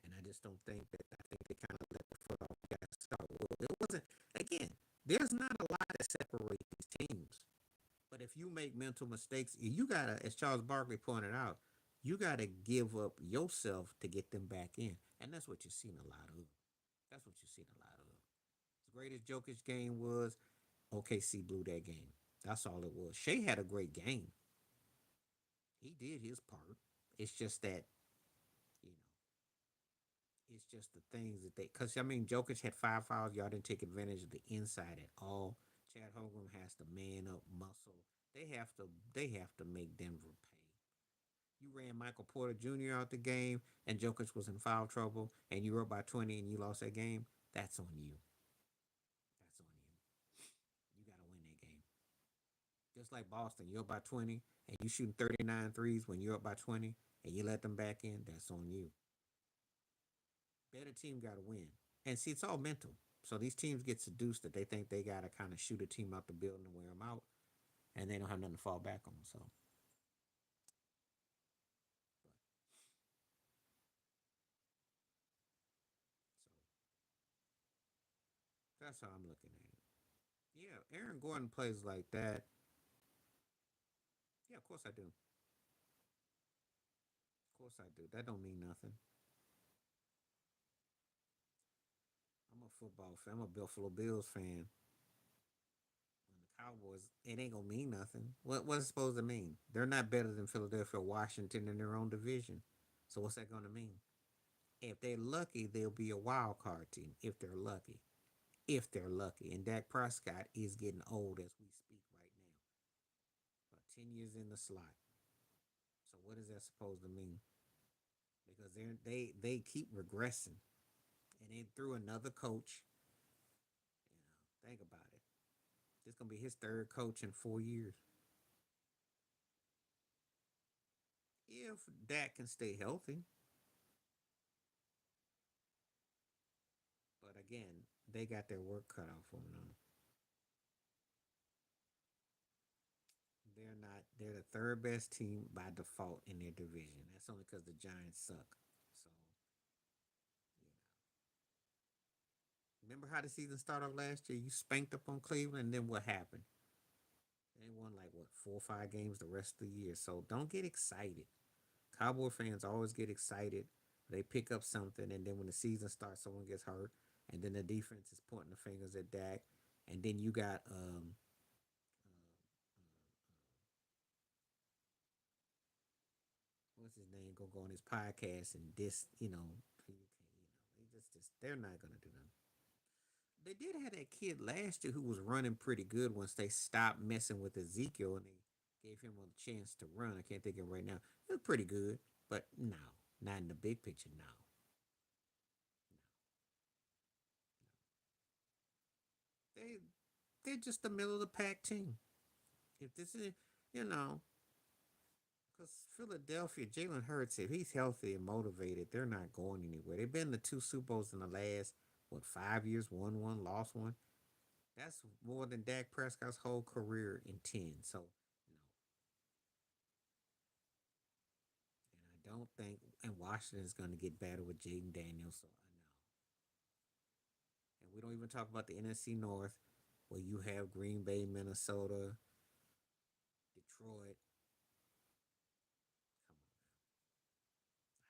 And I just don't think that. I think they kind of let the foot off the gas. So it wasn't. Again, there's not a lot that separates these teams. But if you make mental mistakes, you gotta, as Charles Barkley pointed out, you gotta give up yourself to get them back in, and that's what you've seen a lot of. That's what you've seen a lot of. As great as Jokic's game was, OKC blew that game. That's all it was. Shea had a great game. He did his part. It's just that you know, it's just the things that they. Because I mean, Jokic had 5 fouls. Y'all didn't take advantage of the inside at all. Chad Holmgren has to man up, muscle. They have to. They have to make Denver pay. You ran Michael Porter Jr. out the game, and Jokic was in foul trouble, and you were up by 20 and you lost that game. That's on you. That's on you. You got to win that game. Just like Boston, you're up by 20 and you shooting 39 threes when you're up by 20 and you let them back in. That's on you. Better team got to win. And see, it's all mental. So these teams get seduced that they think they gotta kind of shoot a team out the building and wear them out, and they don't have nothing to fall back on. So that's how I'm looking at it. Yeah, Aaron Gordon plays like that. Yeah, of course I do. Of course I do. That don't mean nothing. I'm a football fan. I'm a Buffalo Bills fan. And the Cowboys, it ain't gonna mean nothing. What's it supposed to mean? They're not better than Philadelphia, Washington in their own division. So what's that gonna mean? If they're lucky, they'll be a wild card team. If they're lucky. If they're lucky. And Dak Prescott is getting old as we speak right now. About 10 years in the slot. So what is that supposed to mean? Because they keep regressing. And then through another coach, think about it. This gonna be his third coach in 4 years. If Dak can stay healthy, but again, they got their work cut out for them. They're not. They're the third best team by default in their division. That's only because the Giants suck. So, remember how the season started last year? You spanked up on Cleveland, and then what happened? They won like what 4 or 5 games the rest of the year. So don't get excited. Cowboy fans always get excited. They pick up something, and then when the season starts, someone gets hurt, and then the defense is pointing the fingers at Dak, and then you got what's his name gonna go on his podcast and this, they're not gonna do nothing. They did have that kid last year who was running pretty good once they stopped messing with Ezekiel and they gave him a chance to run. I can't think of it right now. It was pretty good, but no, not in the big picture. No, they they're just the middle of the pack team. If this is, you know, because Philadelphia, Jalen Hurts, if he's healthy and motivated, they're not going anywhere. They've been to two Super Bowls in the last, what, 5 years, won one, lost one. That's more than Dak Prescott's whole career in 10. So, no. And I don't think, and Washington is going to get better with Jaden Daniels. So, I know. And we don't even talk about the NFC North, where you have Green Bay, Minnesota, Detroit.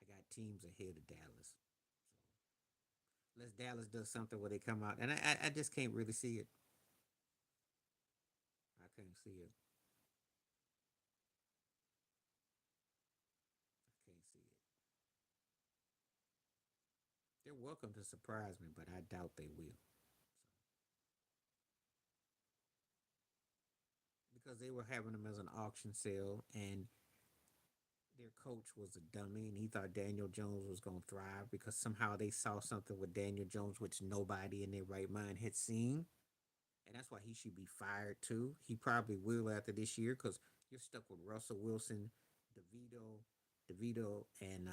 Come on. I got teams ahead of Dallas. So, unless Dallas does something where they come out, and I just can't really see it. I can't see it. I can't see it. They're welcome to surprise me, but I doubt they will. Because they were having them as an auction sale, and their coach was a dummy, and he thought Daniel Jones was going to thrive because somehow they saw something with Daniel Jones which nobody in their right mind had seen, and that's why he should be fired too. He probably will after this year because you're stuck with Russell Wilson, DeVito, DeVito, and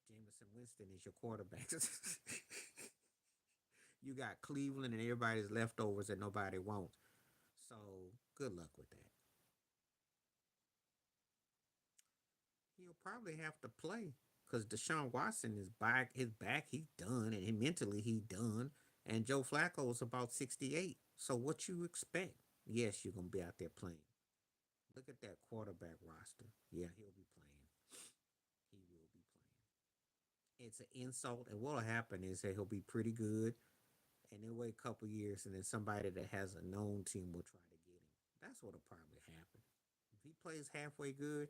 Jameson Winston as your quarterbacks. You got Cleveland and everybody's leftovers that nobody wants. So good luck with that. He'll probably have to play because Deshaun Watson is back. His back, he's done, and mentally he done. And Joe Flacco is about 68. So what you expect? Yes, you're gonna be out there playing. Look at that quarterback roster. Yeah, he'll be playing. He will be playing. It's an insult, and what'll happen is that he'll be pretty good, and they'll wait a couple years, and then somebody that has a known team will try to get him. That's what'll probably happen. If he plays halfway good,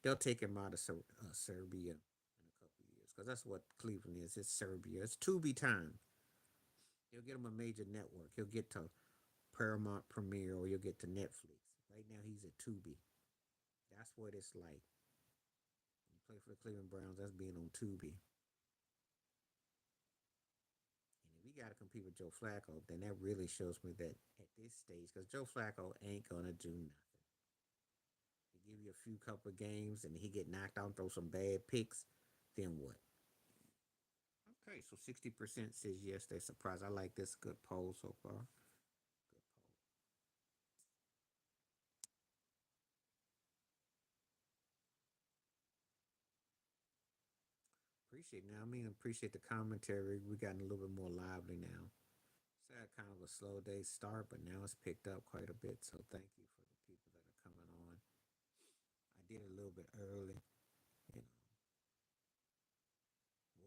they'll take him out of Serbia in a couple of years because that's what Cleveland is. It's Serbia. It's Tubi time. You'll get him a major network. He'll get to Paramount Premiere or you'll get to Netflix. Right now he's at Tubi. That's what it's like. You play for the Cleveland Browns. That's being on Tubi. And if we got to compete with Joe Flacco, then that really shows me that at this stage, because Joe Flacco ain't gonna do nothing. He give you a few couple of games and he get knocked out, throw some bad picks. Then what? Okay, so 60% says yes, they're surprised. I like this. Good poll so far. Good poll. Appreciate now. I mean, appreciate the commentary. We gotten a little bit more lively now. So I had kind of a slow day start, but now it's picked up quite a bit. So thank you for the people that are coming on. I did it a little bit early. You know,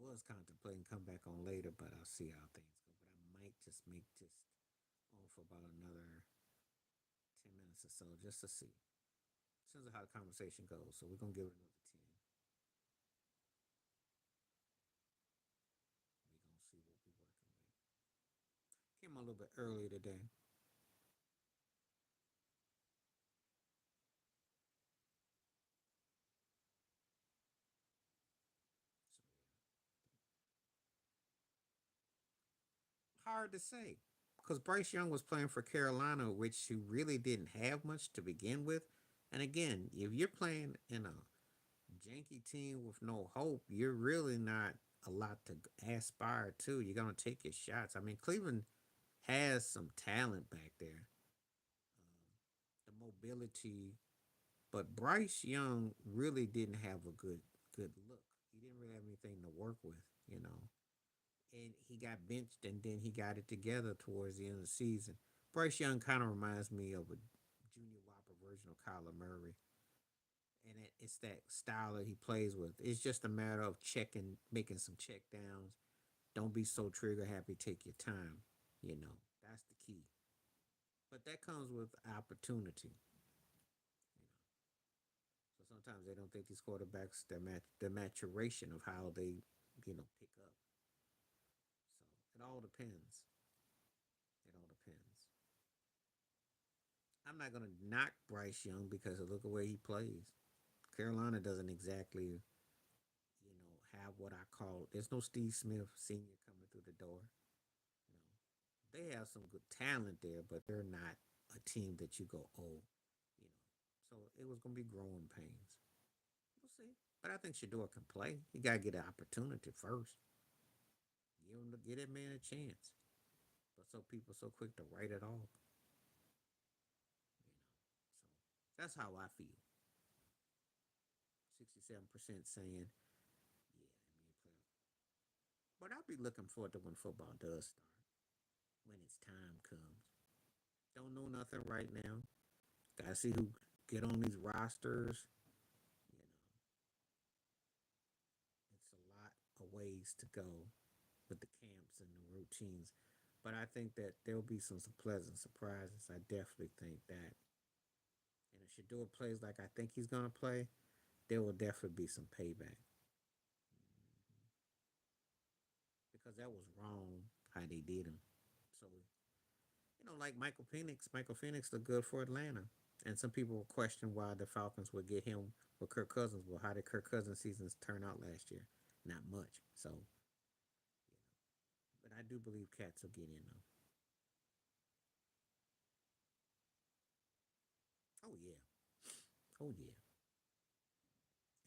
was contemplating come back on later, but I'll see how things go. But I might just make just on for about another 10 minutes or so, just to see. Depends on how the conversation goes. So we're gonna give it another 10. We're gonna see what we're working with. Came on a little bit earlier today. So yeah. Hard to say. Because Bryce Young was playing for Carolina, which he really didn't have much to begin with. And again, if you're playing in a janky team with no hope, you're really not a lot to aspire to. You're gonna take your shots. I mean, Cleveland has some talent back there, the mobility, but Bryce Young really didn't have a good look. He didn't really have anything to work with, you know. And he got benched, and then he got it together towards the end of the season. Bryce Young kind of reminds me of a junior whopper version of Kyler Murray, and it's that style that he plays with. It's just a matter of checking, making some check downs. Don't be so trigger happy. Take your time. You know, that's the key. But that comes with opportunity. You know, so sometimes they don't think these quarterbacks the maturation of how they pick up. So it all depends. It all depends. I'm not gonna knock Bryce Young because of look at where he plays. Carolina doesn't exactly, have what I call. There's no Steve Smith Senior coming through the door. You know, they have some good talent there, but they're not a team that you go, oh, you know. So it was gonna be growing pains. We'll see. But I think Shador can play. You gotta get an opportunity first. Give that man a chance. But so people so quick to write it off. You know. So that's how I feel. 67% saying, yeah, I mean, play. But I'll be looking forward to when football does start, when its time comes. Don't know nothing right now. Gotta see who get on these rosters. You know, it's a lot of ways to go with the camps and the routines. But I think that there'll be some pleasant surprises. I definitely think that. And if Shador plays like I think he's gonna play, there will definitely be some payback. Because that was wrong how they did him. So like Michael Penix looked good for Atlanta. And some people will question why the Falcons would get him with Kirk Cousins. Well, how did Kirk Cousins' seasons turn out last year? Not much. So, but I do believe Cats will get in though. Oh yeah, oh yeah.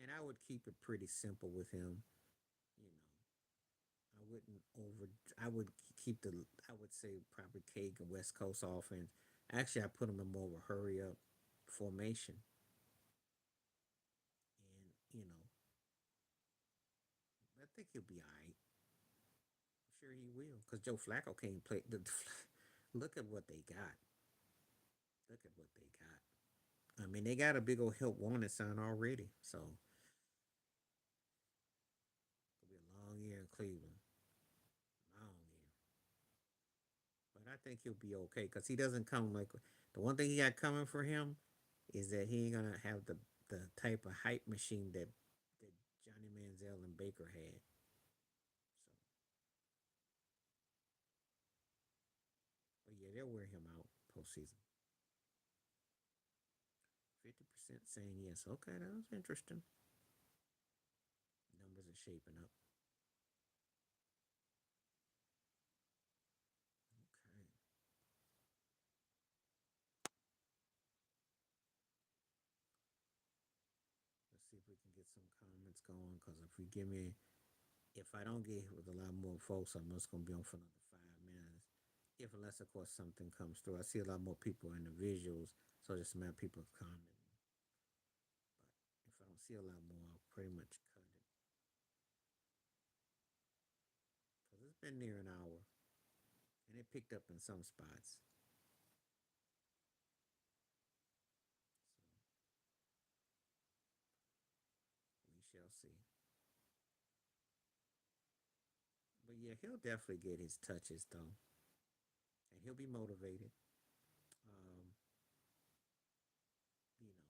And I would keep it pretty simple with him. You know, I wouldn't over. I would keep the. I would say probably Cake and West Coast offense. Actually, I put him in more of a hurry up formation, and I think he'll be all right. I'm sure he will, because Joe Flacco can't play. Look at what they got. Look at what they got. I mean, they got a big old help wanted sign already, so it'll be a long year in Cleveland. Long year, but I think he'll be okay because he doesn't come like the one thing he got coming for him is that he ain't gonna have the type of hype machine that Johnny Manziel and Baker had. So, but yeah, they'll wear him out postseason. 50% saying yes. Okay, that was interesting. Numbers are shaping up. Okay, let's see if we can get some comments going. Because if we give me If I don't get here with a lot more folks, I'm just gonna be on for another 5 minutes. If unless of course something comes through, I see a lot more people in the visuals, so just a matter of people commenting. But if I don't see a lot more, I'll pretty much cut it because it's been near an hour and it picked up in some spots. So we shall see. But yeah, he'll definitely get his touches though, and he'll be motivated. Um, you know,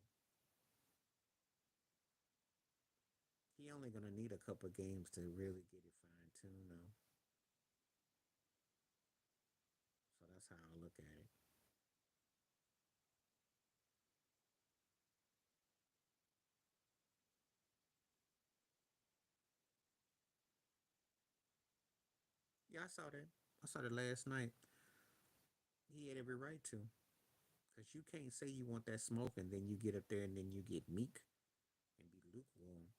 he only gonna need a couple of games to really get it fine tuned though. So that's how I look at it. Yeah, I saw that. I saw that last night. He had every right to, because you can't say you want that smoke and then you get up there and then you get meek and be lukewarm.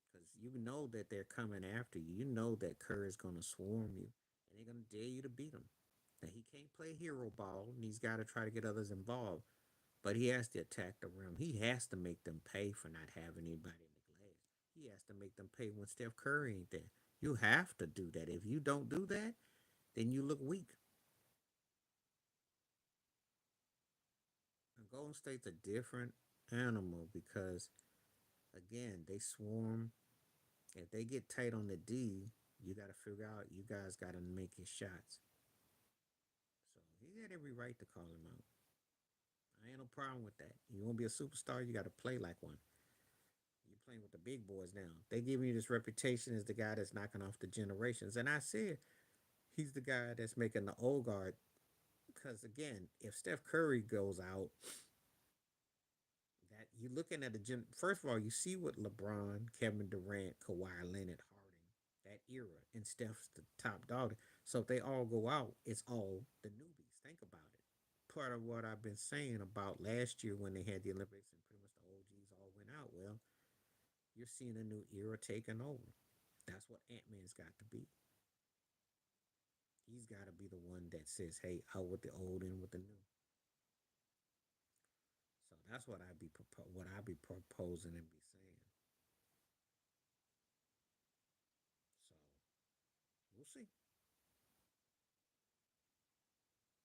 Because you know that they're coming after you. You know that Kerr is gonna swarm you, and they're gonna dare you to beat him. Now he can't play hero ball, and he's got to try to get others involved. But he has to attack the rim. He has to make them pay for not having anybody in the glass. He has to make them pay when Steph Curry ain't there. You have to do that. If you don't do that, then you look weak. And Golden State's a different animal because, again, they swarm. If they get tight on the D, you got to figure out, you guys got to make his shots. So he had every right to call him out. I ain't no problem with that. You want to be a superstar, you got to play like one. You're playing with the big boys now. They give you this reputation as the guy that's knocking off the generations. And I said he's the guy that's making the old guard. Because again, if Steph Curry goes out, that you're looking at first of all, you see what LeBron, Kevin Durant, Kawhi Leonard, Harden, that era, and Steph's the top dog. So if they all go out, it's all the newbies. Think about it. Part of what I've been saying about last year when they had the Olympics and pretty much the OGs all went out. Well, you're seeing a new era taking over. That's what Ant Man's got to be. He's got to be the one that says, "Hey, out with the old and with the new." So that's what I be proposing and be saying. So we'll see.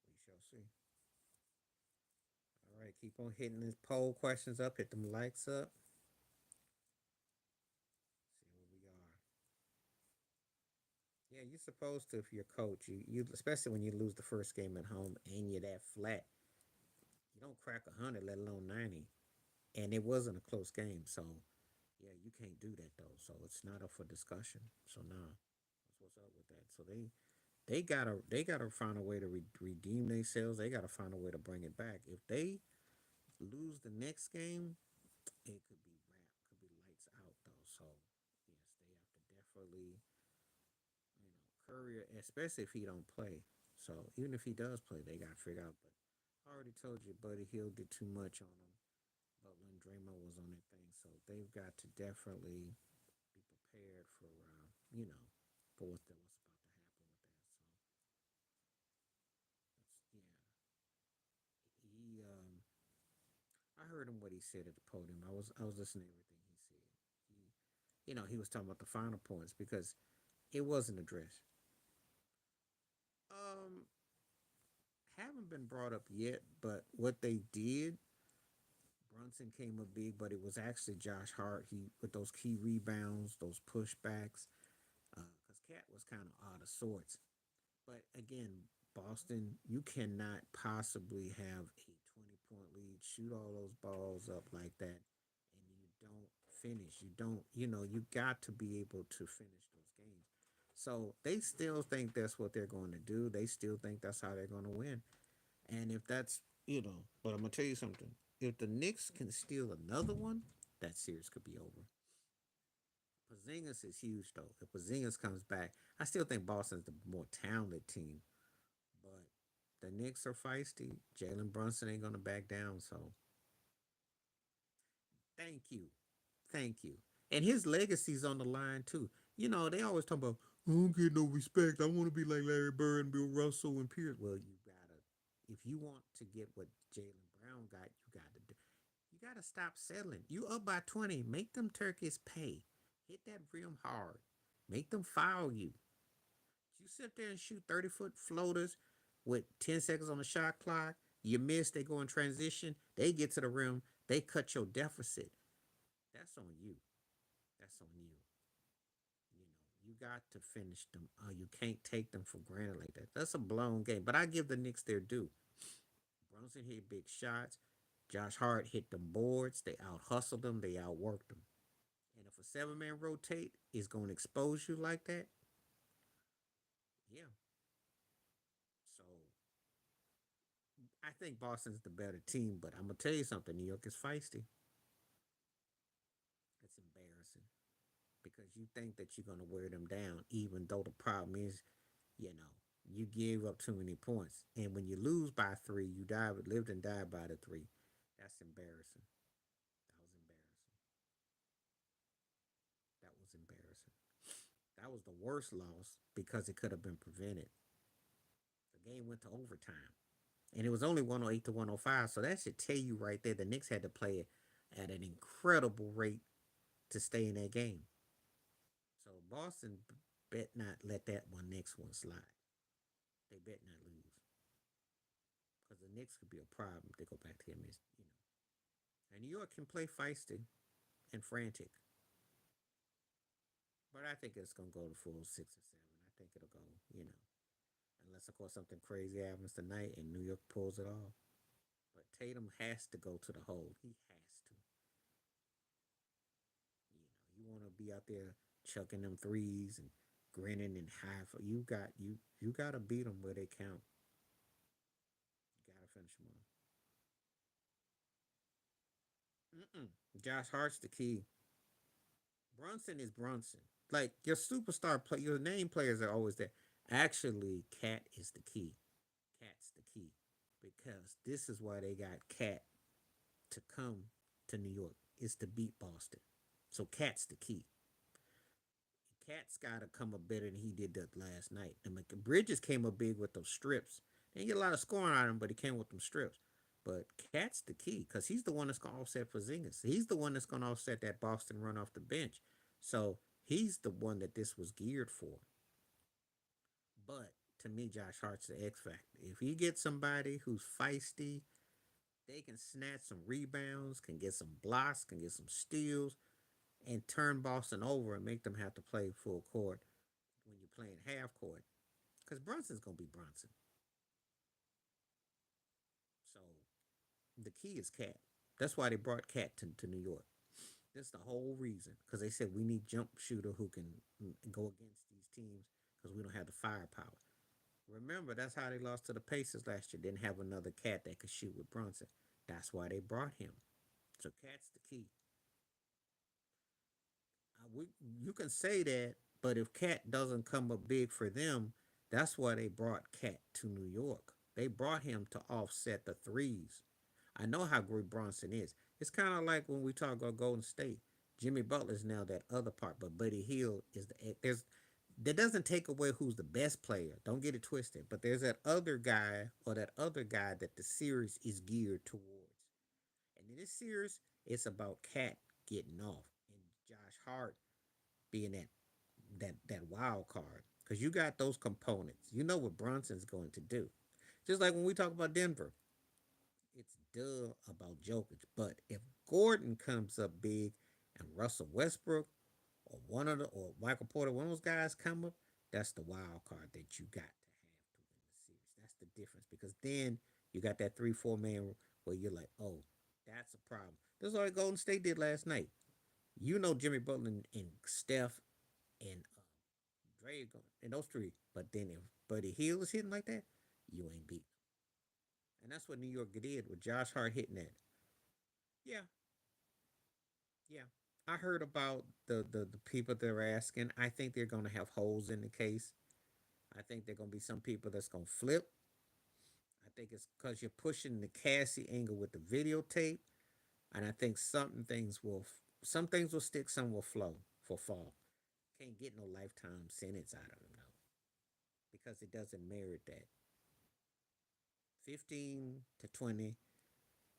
We shall see. All right, keep on hitting these poll questions up. Hit them likes up. See where we are. Yeah, you're supposed to if you're a coach. You especially when you lose the first game at home and you're that flat. You don't crack 100, let alone 90. And it wasn't a close game, so yeah, you can't do that though. So it's not up for discussion. So nah, that's what's up with that. So they gotta find a way to redeem themselves. They gotta find a way to bring it back. If they lose the next game, it could be wrap, could be lights out though. So yes, they have to definitely, Curry, especially if he don't play. So even if he does play, they got to figure out. But I already told you, Buddy Hill did too much on him. But when Draymond was on that thing, so they've got to definitely be prepared for, for what's about to happen with that. So that's, yeah, he I heard him what he said at the podium. I was listening to everything he said. He was talking about the final points because it wasn't addressed. Um, haven't been brought up yet, but what they did, Brunson came up big, but it was actually Josh Hart. He with those key rebounds, those pushbacks, because Cat was kind of out of sorts. But again, Boston, you cannot possibly have a 20-point lead, shoot all those balls up like that, and you don't finish. You don't, you got to be able to finish those games. So they still think that's what they're going to do. They still think that's how they're going to win. And if that's, but I'm going to tell you something. If the Knicks can steal another one, that series could be over. Porzingis is huge, though. If Porzingis comes back, I still think Boston's the more talented team. But the Knicks are feisty. Jalen Brunson ain't gonna back down. So thank you, thank you. And his legacy's on the line too. They always talk about, I don't get no respect. I want to be like Larry Bird and Bill Russell and Pierce. Well, you gotta, if you want to get what Jalen Brown got, you gotta stop settling. You up by 20, make them turkeys pay. Hit that rim hard. Make them foul you. You sit there and shoot 30-foot floaters with 10 seconds on the shot clock. You miss, they go in transition. They get to the rim. They cut your deficit. That's on you. That's on you. You got to finish them. You can't take them for granted like that. That's a blown game. But I give the Knicks their due. Brunson hit big shots. Josh Hart hit them boards. They out hustled them. They outworked them. And if a 7-man rotate is going to expose you like that, yeah. So I think Boston's the better team. But I'm gonna tell you something. New York is feisty. It's embarrassing because you think that you're gonna wear them down, even though the problem is, you know, you gave up too many points. And when you lose by three, you lived and died by the three. That's embarrassing. That was embarrassing. That was embarrassing. That was the worst loss because it could have been prevented. The game went to overtime. And it was only 108 to 105. So that should tell you right there the Knicks had to play it at an incredible rate to stay in that game. So Boston bet not let that next one slide. They bet not lose because the Knicks could be a problem if they go back to him. And New York can play feisty and frantic, but I think it's gonna go to full 6 or 7. I think it'll go, unless of course something crazy happens tonight and New York pulls it off. But Tatum has to go to the hole. He has to. You want to be out there chucking them threes and grinning and high. You got to beat them where they count. You got to finish them off. Mm-mm. Josh Hart's the key. Brunson is Brunson. Like your superstar play, your name players are always there. Actually, Cat is the key. Cat's the key because this is why they got Cat to come to New York is to beat Boston. So Cat's the key. Cat's got to come up better than he did that last night. And Bridges came up big with those strips. They didn't get a lot of scoring on him, but he came with them strips. But Cat's the key because he's the one that's going to offset Porzingis. He's the one that's going to offset that Boston run off the bench. So he's the one that this was geared for. But to me, Josh Hart's the X factor. If he gets somebody who's feisty, they can snatch some rebounds, can get some blocks, can get some steals, and turn Boston over and make them have to play full court when you're playing half court. Because Brunson's going to be Brunson. So the key is Cat. That's why they brought Cat to New York. That's the whole reason. Because they said we need jump shooter who can go against these teams because we don't have the firepower. Remember, that's how they lost to the Pacers last year. Didn't have another Cat that could shoot with Brunson. That's why they brought him. So Cat's the key. You can say that, but if Cat doesn't come up big for them, that's why they brought Cat to New York. They brought him to offset the threes. I know how great Bronson is. It's kind of like when we talk about Golden State. Jimmy Butler's now that other part, but Buddy Hield is there's that doesn't take away who's the best player. Don't get it twisted. But there's that other guy or that other guy that the series is geared towards. And in this series, it's about Cat getting off and Josh Hart being that wild card because you got those components. You know what Brunson's going to do. Just like when we talk about Denver, it's duh about Jokic. But if Gordon comes up big and Russell Westbrook or Michael Porter, one of those guys come up, that's the wild card that you got to have to win the series. That's the difference because then you got that 3-4 man where you're like, oh, that's a problem. This is what Golden State did last night. Jimmy Butler and Steph and Dre and those three. But then if Buddy Hield is hitting like that, you ain't beat. And that's what New York did with Josh Hart hitting that. Yeah, yeah. I heard about the people that are asking. I think they're gonna have holes in the case. I think they're gonna be some people that's gonna flip. I think it's because you're pushing the Cassie angle with the videotape, and I think some things will stick, some will flow for fall. Can't get no lifetime sentence out of him though, because it doesn't merit that. 15 to 20,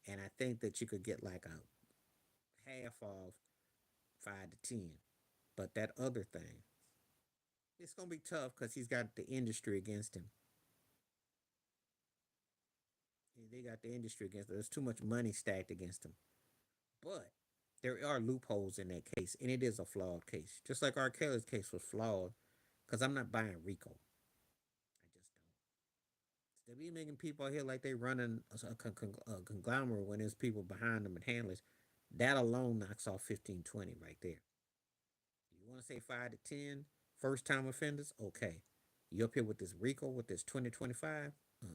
and I think that you could get like a half off 5 to 10. But that other thing, it's gonna be tough because he's got the industry against him. They got the industry against him. There's too much money stacked against him. But there are loopholes in that case, and it is a flawed case. Just like R. Kelly's case was flawed, because I'm not buying Rico. I just don't. They be making people out here like they running a conglomerate when there's people behind them and handlers. That alone knocks off 15, 20 right there. You want to say 5 to 10 first time offenders? Okay. You up here with this Rico with this 2025? It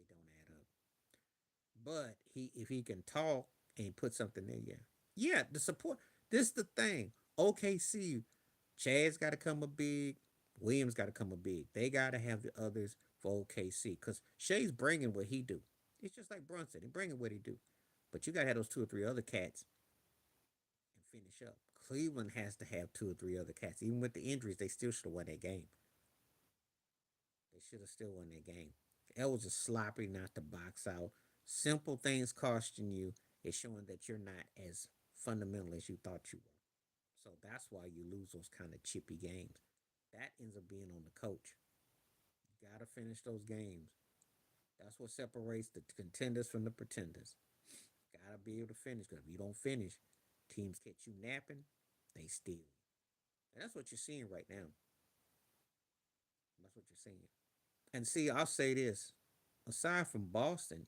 don't add up. But if he can talk and put something there, yeah. Yeah, the support. This is the thing. OKC, Chad's got to come a big. Williams got to come a big. They got to have the others for OKC because Shea's bringing what he do. It's just like Brunson. He bringing what he do. But you got to have those two or three other cats and finish up. Cleveland has to have two or three other cats. Even with the injuries, they still should have won that game. They should have still won that game. That was just sloppy not to box out. Simple things costing you is showing that you're not as fundamental as you thought you were. So that's why you lose those kind of chippy games. That ends up being on the coach. You got to finish those games. That's what separates the contenders from the pretenders. Got to be able to finish because if you don't finish, teams catch you napping, they steal. And that's what you're seeing right now. That's what you're seeing. And see, I'll say this aside from Boston,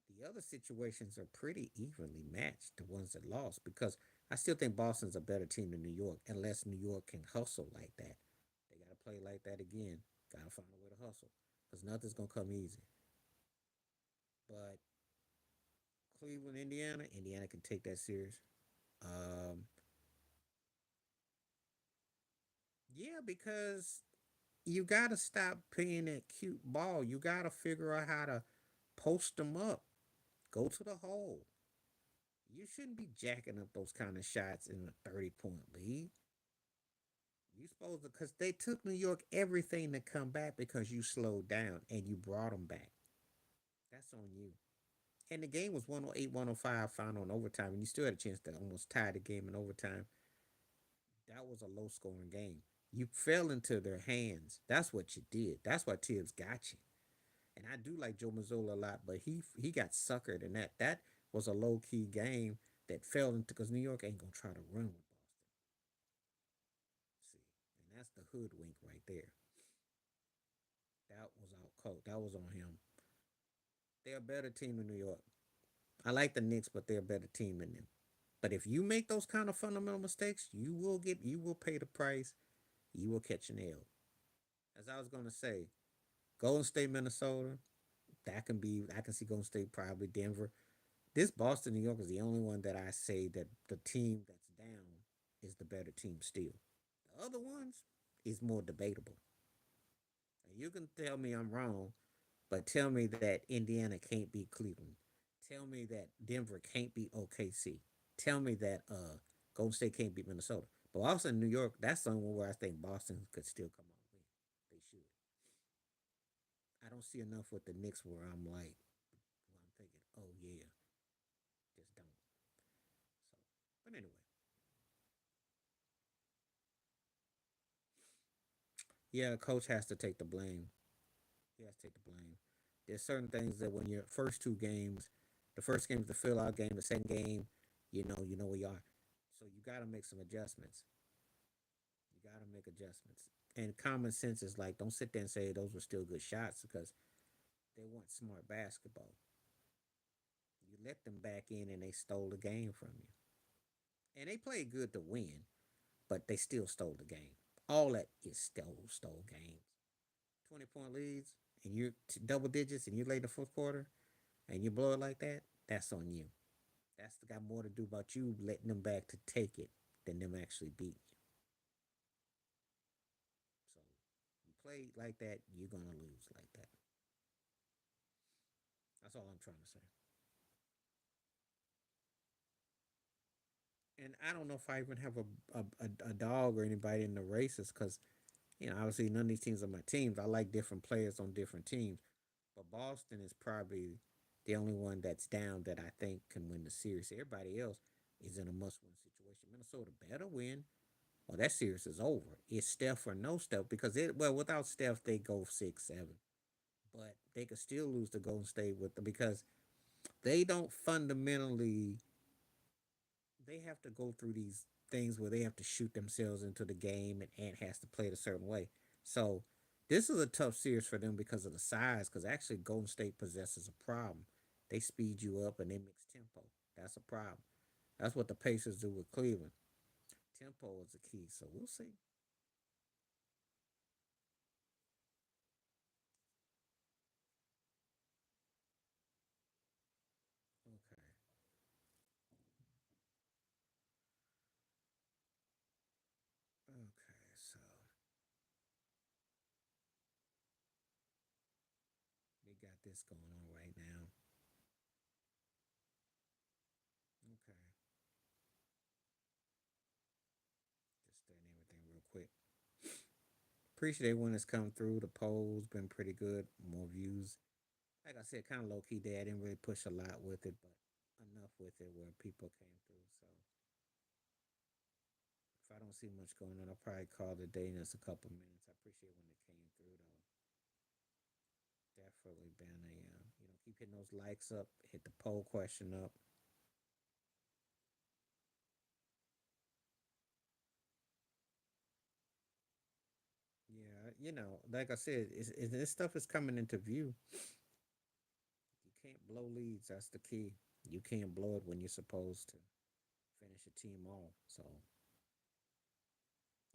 the other situations are pretty evenly matched, the ones that lost, because I still think Boston's a better team than New York, unless New York can hustle like that. They got to play like that again. Got to find a way to hustle, because nothing's going to come easy. But Cleveland, Indiana can take that serious. Um, yeah, because you got to stop playing that cute ball. You got to figure out how to post them up, go to the hole. You shouldn't be jacking up those kind of shots in a 30-point lead. You supposed to, because they took New York everything to come back because you slowed down and you brought them back. That's on you. And the game was 108, 105 final in overtime, and you still had a chance to almost tie the game in overtime. That was a low scoring game. You fell into their hands. That's what you did. That's why Tibbs got you. And I do like Joe Mazzola a lot, but he got suckered in that. That was a low key game that fell into because New York ain't gonna try to run with Boston. See, and that's the hoodwink right there. That was out cold. That was on him. They're a better team than New York. I like the Knicks, but they're a better team than them. But if you make those kind of fundamental mistakes, you will pay the price. You will catch an L. As I was gonna say, Golden State, Minnesota, that can be. I can see Golden State probably Denver. This Boston, New York is the only one that I say that the team that's down is the better team still. The other ones is more debatable. And you can tell me I'm wrong, but tell me that Indiana can't beat Cleveland. Tell me that Denver can't beat OKC. Tell me that Golden State can't beat Minnesota. But also in New York, that's the only one where I think Boston could still come out and win. They should. I don't see enough with the Knicks where I'm thinking, oh yeah, just don't. So, but anyway, yeah, coach has to take the blame. He has to take the blame. There's certain things that when your first two games, the first game is the fill out game, the second game, you know where you are. So you got to make some adjustments. You got to make adjustments. And common sense is like, don't sit there and say those were still good shots because they weren't smart basketball. You let them back in and they stole the game from you. And they played good to win, but they still stole the game. All that is stole games. 20-point leads and you're double digits and you late in the fourth quarter and you blow it like that, that's on you. That's got more to do about you letting them back to take it than them actually beating you. So you play like that, you're gonna lose like that. That's all I'm trying to say. And I don't know if I even have a dog or anybody in the races because, obviously none of these teams are my teams. I like different players on different teams. But Boston is probably the only one that's down that I think can win the series. Everybody else is in a must win situation. Minnesota better win. Well, that series is over. It's Steph or no Steph because without Steph they go 6-7. But they could still lose to Golden State with them because they don't fundamentally they have to go through these things where they have to shoot themselves into the game and Ant has to play it a certain way. So this is a tough series for them because of the size, because actually Golden State possesses a problem. They speed you up and they mix tempo. That's a problem. That's what the Pacers do with Cleveland. Tempo is the key. So we'll see. Okay. Okay. So we got this going on right now. Okay. Just studying everything real quick. Appreciate everyone that's come through. The polls been pretty good. More views. Like I said, kind of low key day. I didn't really push a lot with it, but enough with it where people came through. So if I don't see much going on, I'll probably call the day in just a couple minutes. I appreciate when it came through though. Definitely been a keep hitting those likes up, hit the poll question up. Yeah, like I said, this stuff is coming into view. You can't blow leads. That's the key. You can't blow it when you're supposed to finish a team off. So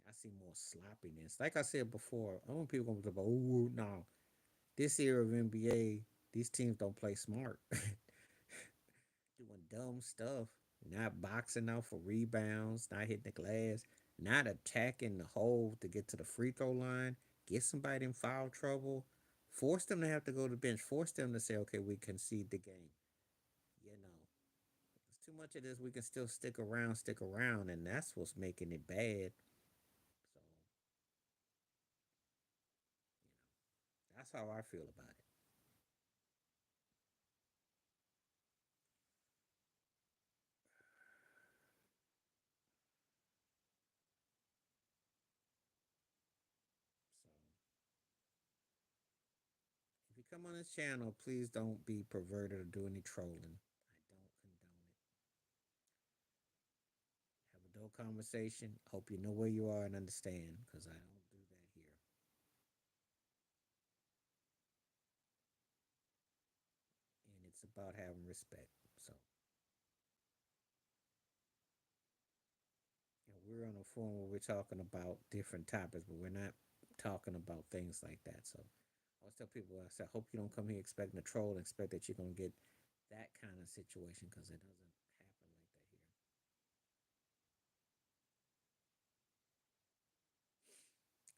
I see more sloppiness. Like I said before, I want people gonna be like, oh no, this era of NBA, these teams don't play smart. Doing dumb stuff, not boxing out for rebounds, not hitting the glass, not attacking the hole to get to the free throw line, get somebody in foul trouble, force them to have to go to the bench, force them to say, okay, we concede the game. You know, it's too much of this. We can still stick around, and that's what's making it bad. So, that's how I feel about it. So, if you come on this channel, please don't be perverted or do any trolling. I don't condone it. Have a dope conversation. Hope you know where you are and understand, because I don't do that here. And it's about having respect. So, we're on a forum where we're talking about different topics, but we're not talking about things like that. So, I always tell people, I said, hope you don't come here expecting a troll and expect that you're going to get that kind of situation because it doesn't happen like that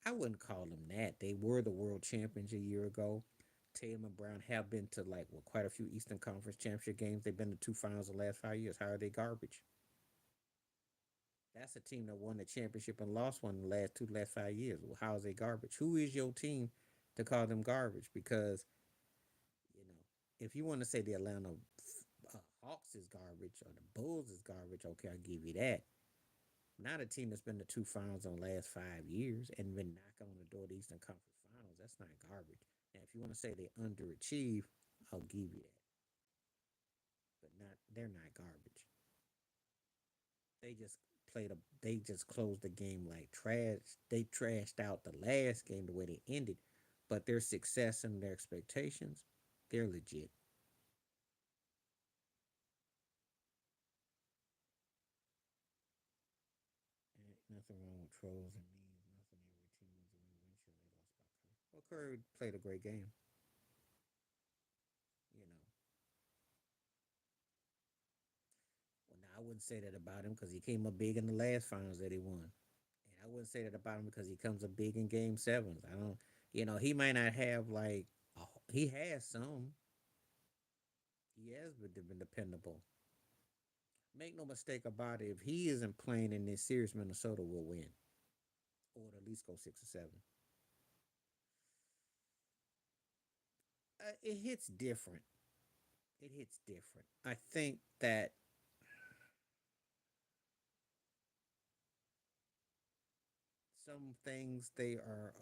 here. I wouldn't call them that. They were the world champions a year ago. Tatum and Brown have been to like quite a few Eastern Conference championship games. They've been to two finals the last 5 years. How are they garbage? That's a team that won the championship and lost one in the last 5 years. Well, how is they garbage? Who is your team to call them garbage? Because you know, if you want to say the Atlanta Hawks is garbage or the Bulls is garbage, okay, I'll give you that. Not a team that's been to two finals in the last 5 years and been knocking on the door of the Eastern Conference Finals. That's not garbage. Now, if you want to say they underachieve, I'll give you that. But not they're not garbage. They just they just closed the game like trash. They trashed out the last game the way they ended, but their success and their expectations, they're legit. Ain't nothing wrong with trolls and memes. Nothing. Every team wins a win win. Sure, they lost by Curry. Well, Curry played a great game. You know. Well, now I wouldn't say that about him because he came up big in the last finals that he won. And I wouldn't say that about him because he comes up big in game sevens. I don't, he might not have like, he has some. He has been dependable. Make no mistake about it. If he isn't playing in this series, Minnesota will win, or at least go 6 or 7. It hits different. It hits different. I think that some things they are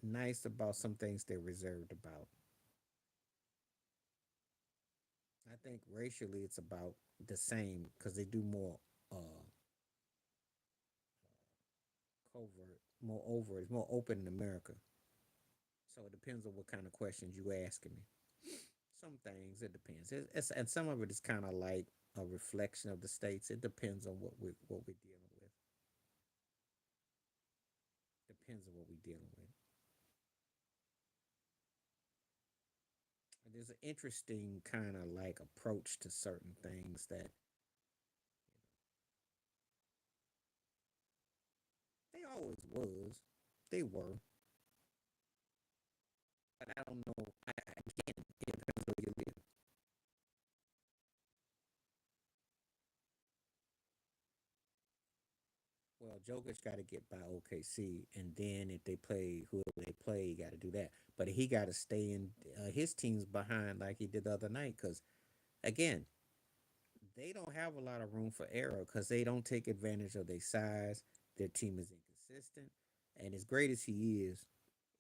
nice about, some things they're reserved about. I think racially it's about the same because they do more covert, more over. It's more open in America. So it depends on what kind of questions you asking me. Some things it depends. And some of it is kind of like a reflection of the states. It depends on what we're dealing with. Depends on what we're dealing with. And there's an interesting kind of like approach to certain things that they always was. They were, but I don't know. Again, it depends where you live. Well, Jokic got to get by OKC, and then if they play whoever they play, he got to do that. But he got to stay in his team's behind like he did the other night. Because again, they don't have a lot of room for error because they don't take advantage of their size. Their team is inconsistent, and as great as he is,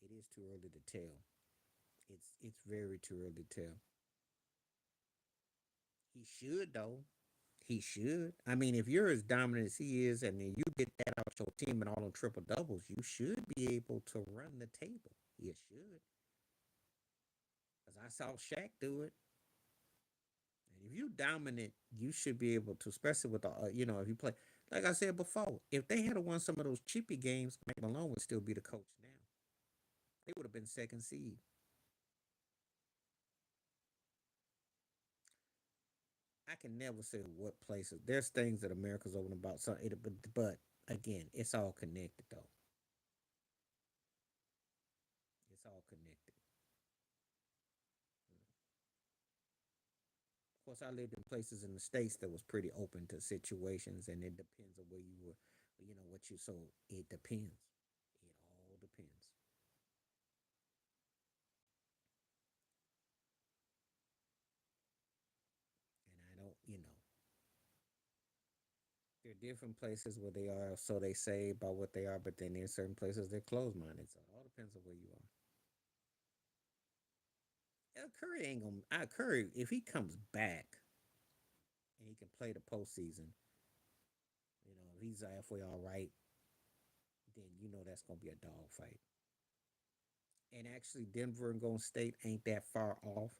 it is too early to tell. It's very too early to tell. He should though. He should. I mean, if you're as dominant as he is, and then you get that out your team and all them triple doubles, you should be able to run the table. You should. Because I saw Shaq do it. And if you dominant, you should be able to, especially with the, if you play, like I said before, if they had won some of those chippy games, Mike Malone would still be the coach now. They would have been second seed. I can never say what places. There's things that America's open about. So, but again, it's all connected though. It's all connected. Of course, I lived in places in the states that was pretty open to situations, and it depends on where you were, what you. So it depends. It all depends, and I don't, there are different places where they are, so they say about what they are, but then there's certain places they're closed minded. So it all depends on where you are. Curry ain't gonna. Curry, if he comes back and he can play the postseason, if he's halfway all right, then that's gonna be a dog fight. And actually, Denver and Golden State ain't that far off.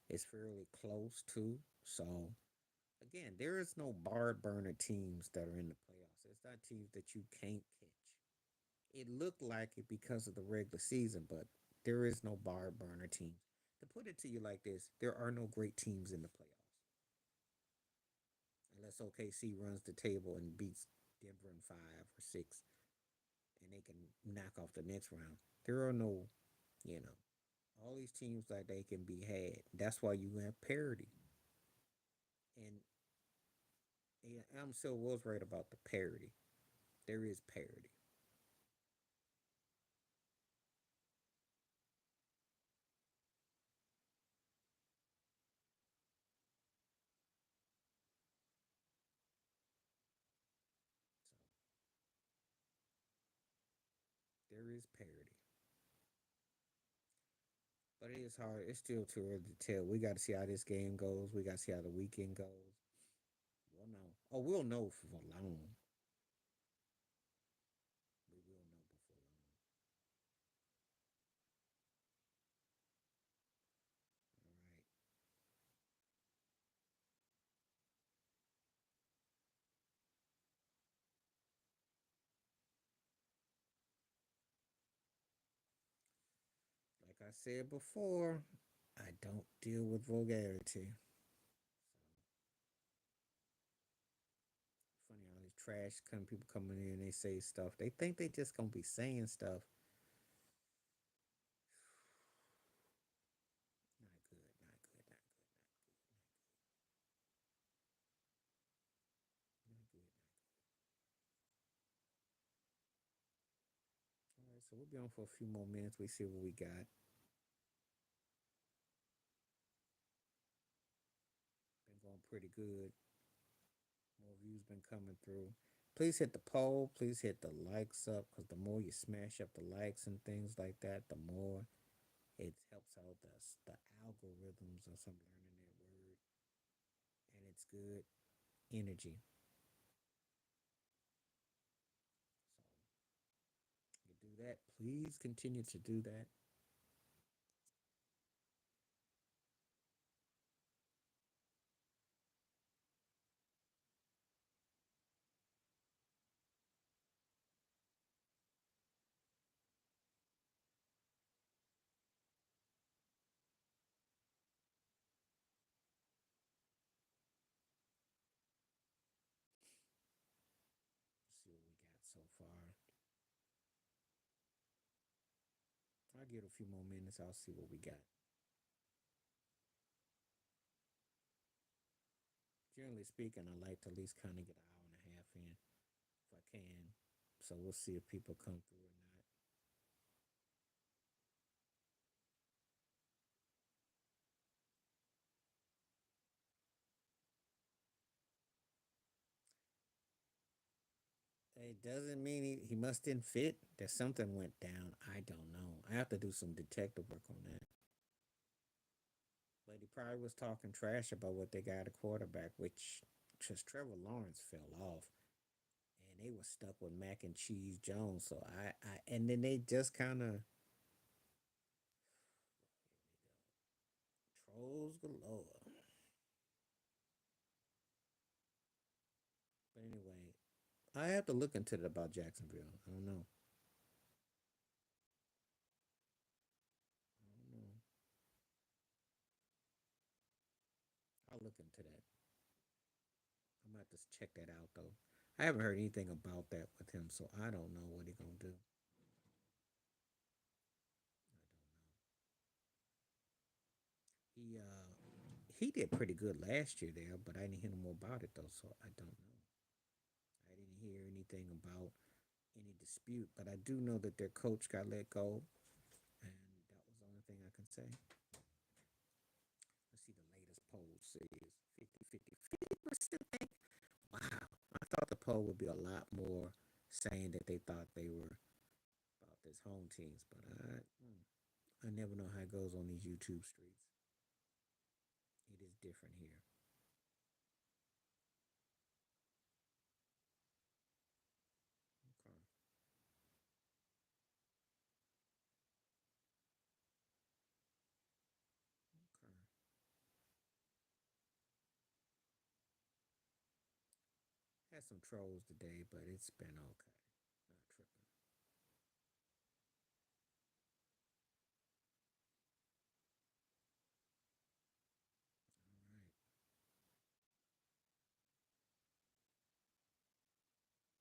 It's fairly close too. So again, there is no barred burner teams that are in the playoffs. It's not teams that you can't catch. It looked like it because of the regular season, but there is no barred burner teams. To put it to you like this, there are no great teams in the playoffs unless OKC runs the table and beats Denver in 5 or 6, and they can knock off the next round. There are no, you know, all these teams like they can be had. That's why you have parity. And yeah, I'm still was right about the parity. There is parity. So there is parity. But it is hard. It's still too early to tell. We got to see how this game goes. We got to see how the weekend goes. We'll know. Oh, we'll know for long. We will know before long. All right. Like I said before, I don't deal with vulgarity. Funny all these trash people coming in and they say stuff. They think they just gonna be saying stuff. Not good. Not good. Not good. Not good. So we'll be on for a few more minutes. We see what we got. Been going pretty good. More views been coming through. Please hit the poll. Please hit the likes up because the more you smash up the likes and things like that, the more it helps out the algorithms or some learning that word, and it's good energy. So you do that. Please continue to do that. Let's see what we got so far. I'll give it a few more minutes. I'll see what we got. Generally speaking, I like to at least kind of get an hour and a half in if I can. So we'll see if people come through or not. It doesn't mean he must didn't fit. That something went down. I don't know. I have to do some detective work on that. But he probably was talking trash about what they got a quarterback, which just Trevor Lawrence fell off, and they were stuck with Mac and Cheese Jones. So and then they just kind of trolls galore. But anyway, I have to look into it about Jacksonville. I don't know. I don't know. I'll look into that. I'm gonna have to check that out though. I haven't heard anything about that with him, so I don't know what he's gonna do. He did pretty good last year there, but I didn't hear no more about it though, so I don't know. I didn't hear anything about any dispute, but I do know that their coach got let go, and that was the only thing I can say. Let's see the latest poll says 50-50. Think, wow, I thought the poll would be a lot more saying that they thought they were about this home teams, but I never know how it goes on these YouTube streets. It is different here. Okay, okay. Had some trolls today, but it's been okay. Not tripping. All right.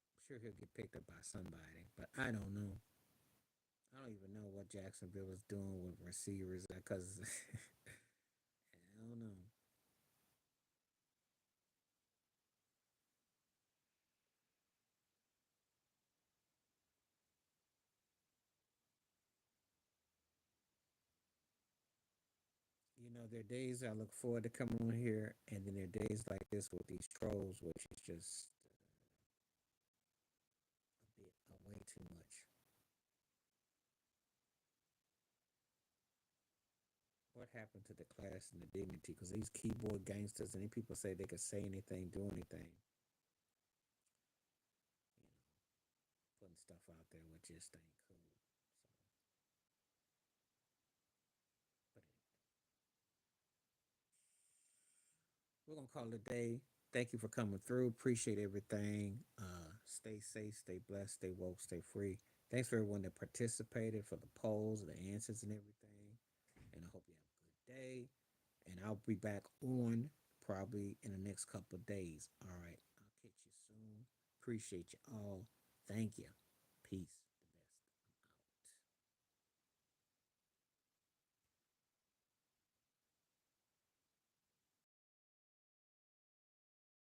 I'm sure he'll get picked up by somebody, but I don't know. I don't even know what Jacksonville was doing with receivers because I don't know. There are days I look forward to coming on here, and then there are days like this with these trolls, which is just a bit way too much. What happened to the class and the dignity? Because these keyboard gangsters and these people say they can say anything, do anything. You know, putting stuff out there which just ain't cool. So, but we're gonna call it a day. Thank you for coming through. Appreciate everything. Stay safe, stay blessed, stay woke, stay free. Thanks for everyone that participated for the polls, the answers, and everything. And I hope you have a good day. And I'll be back on probably in the next couple of days. All right. I'll catch you soon. Appreciate you all. Thank you. Peace.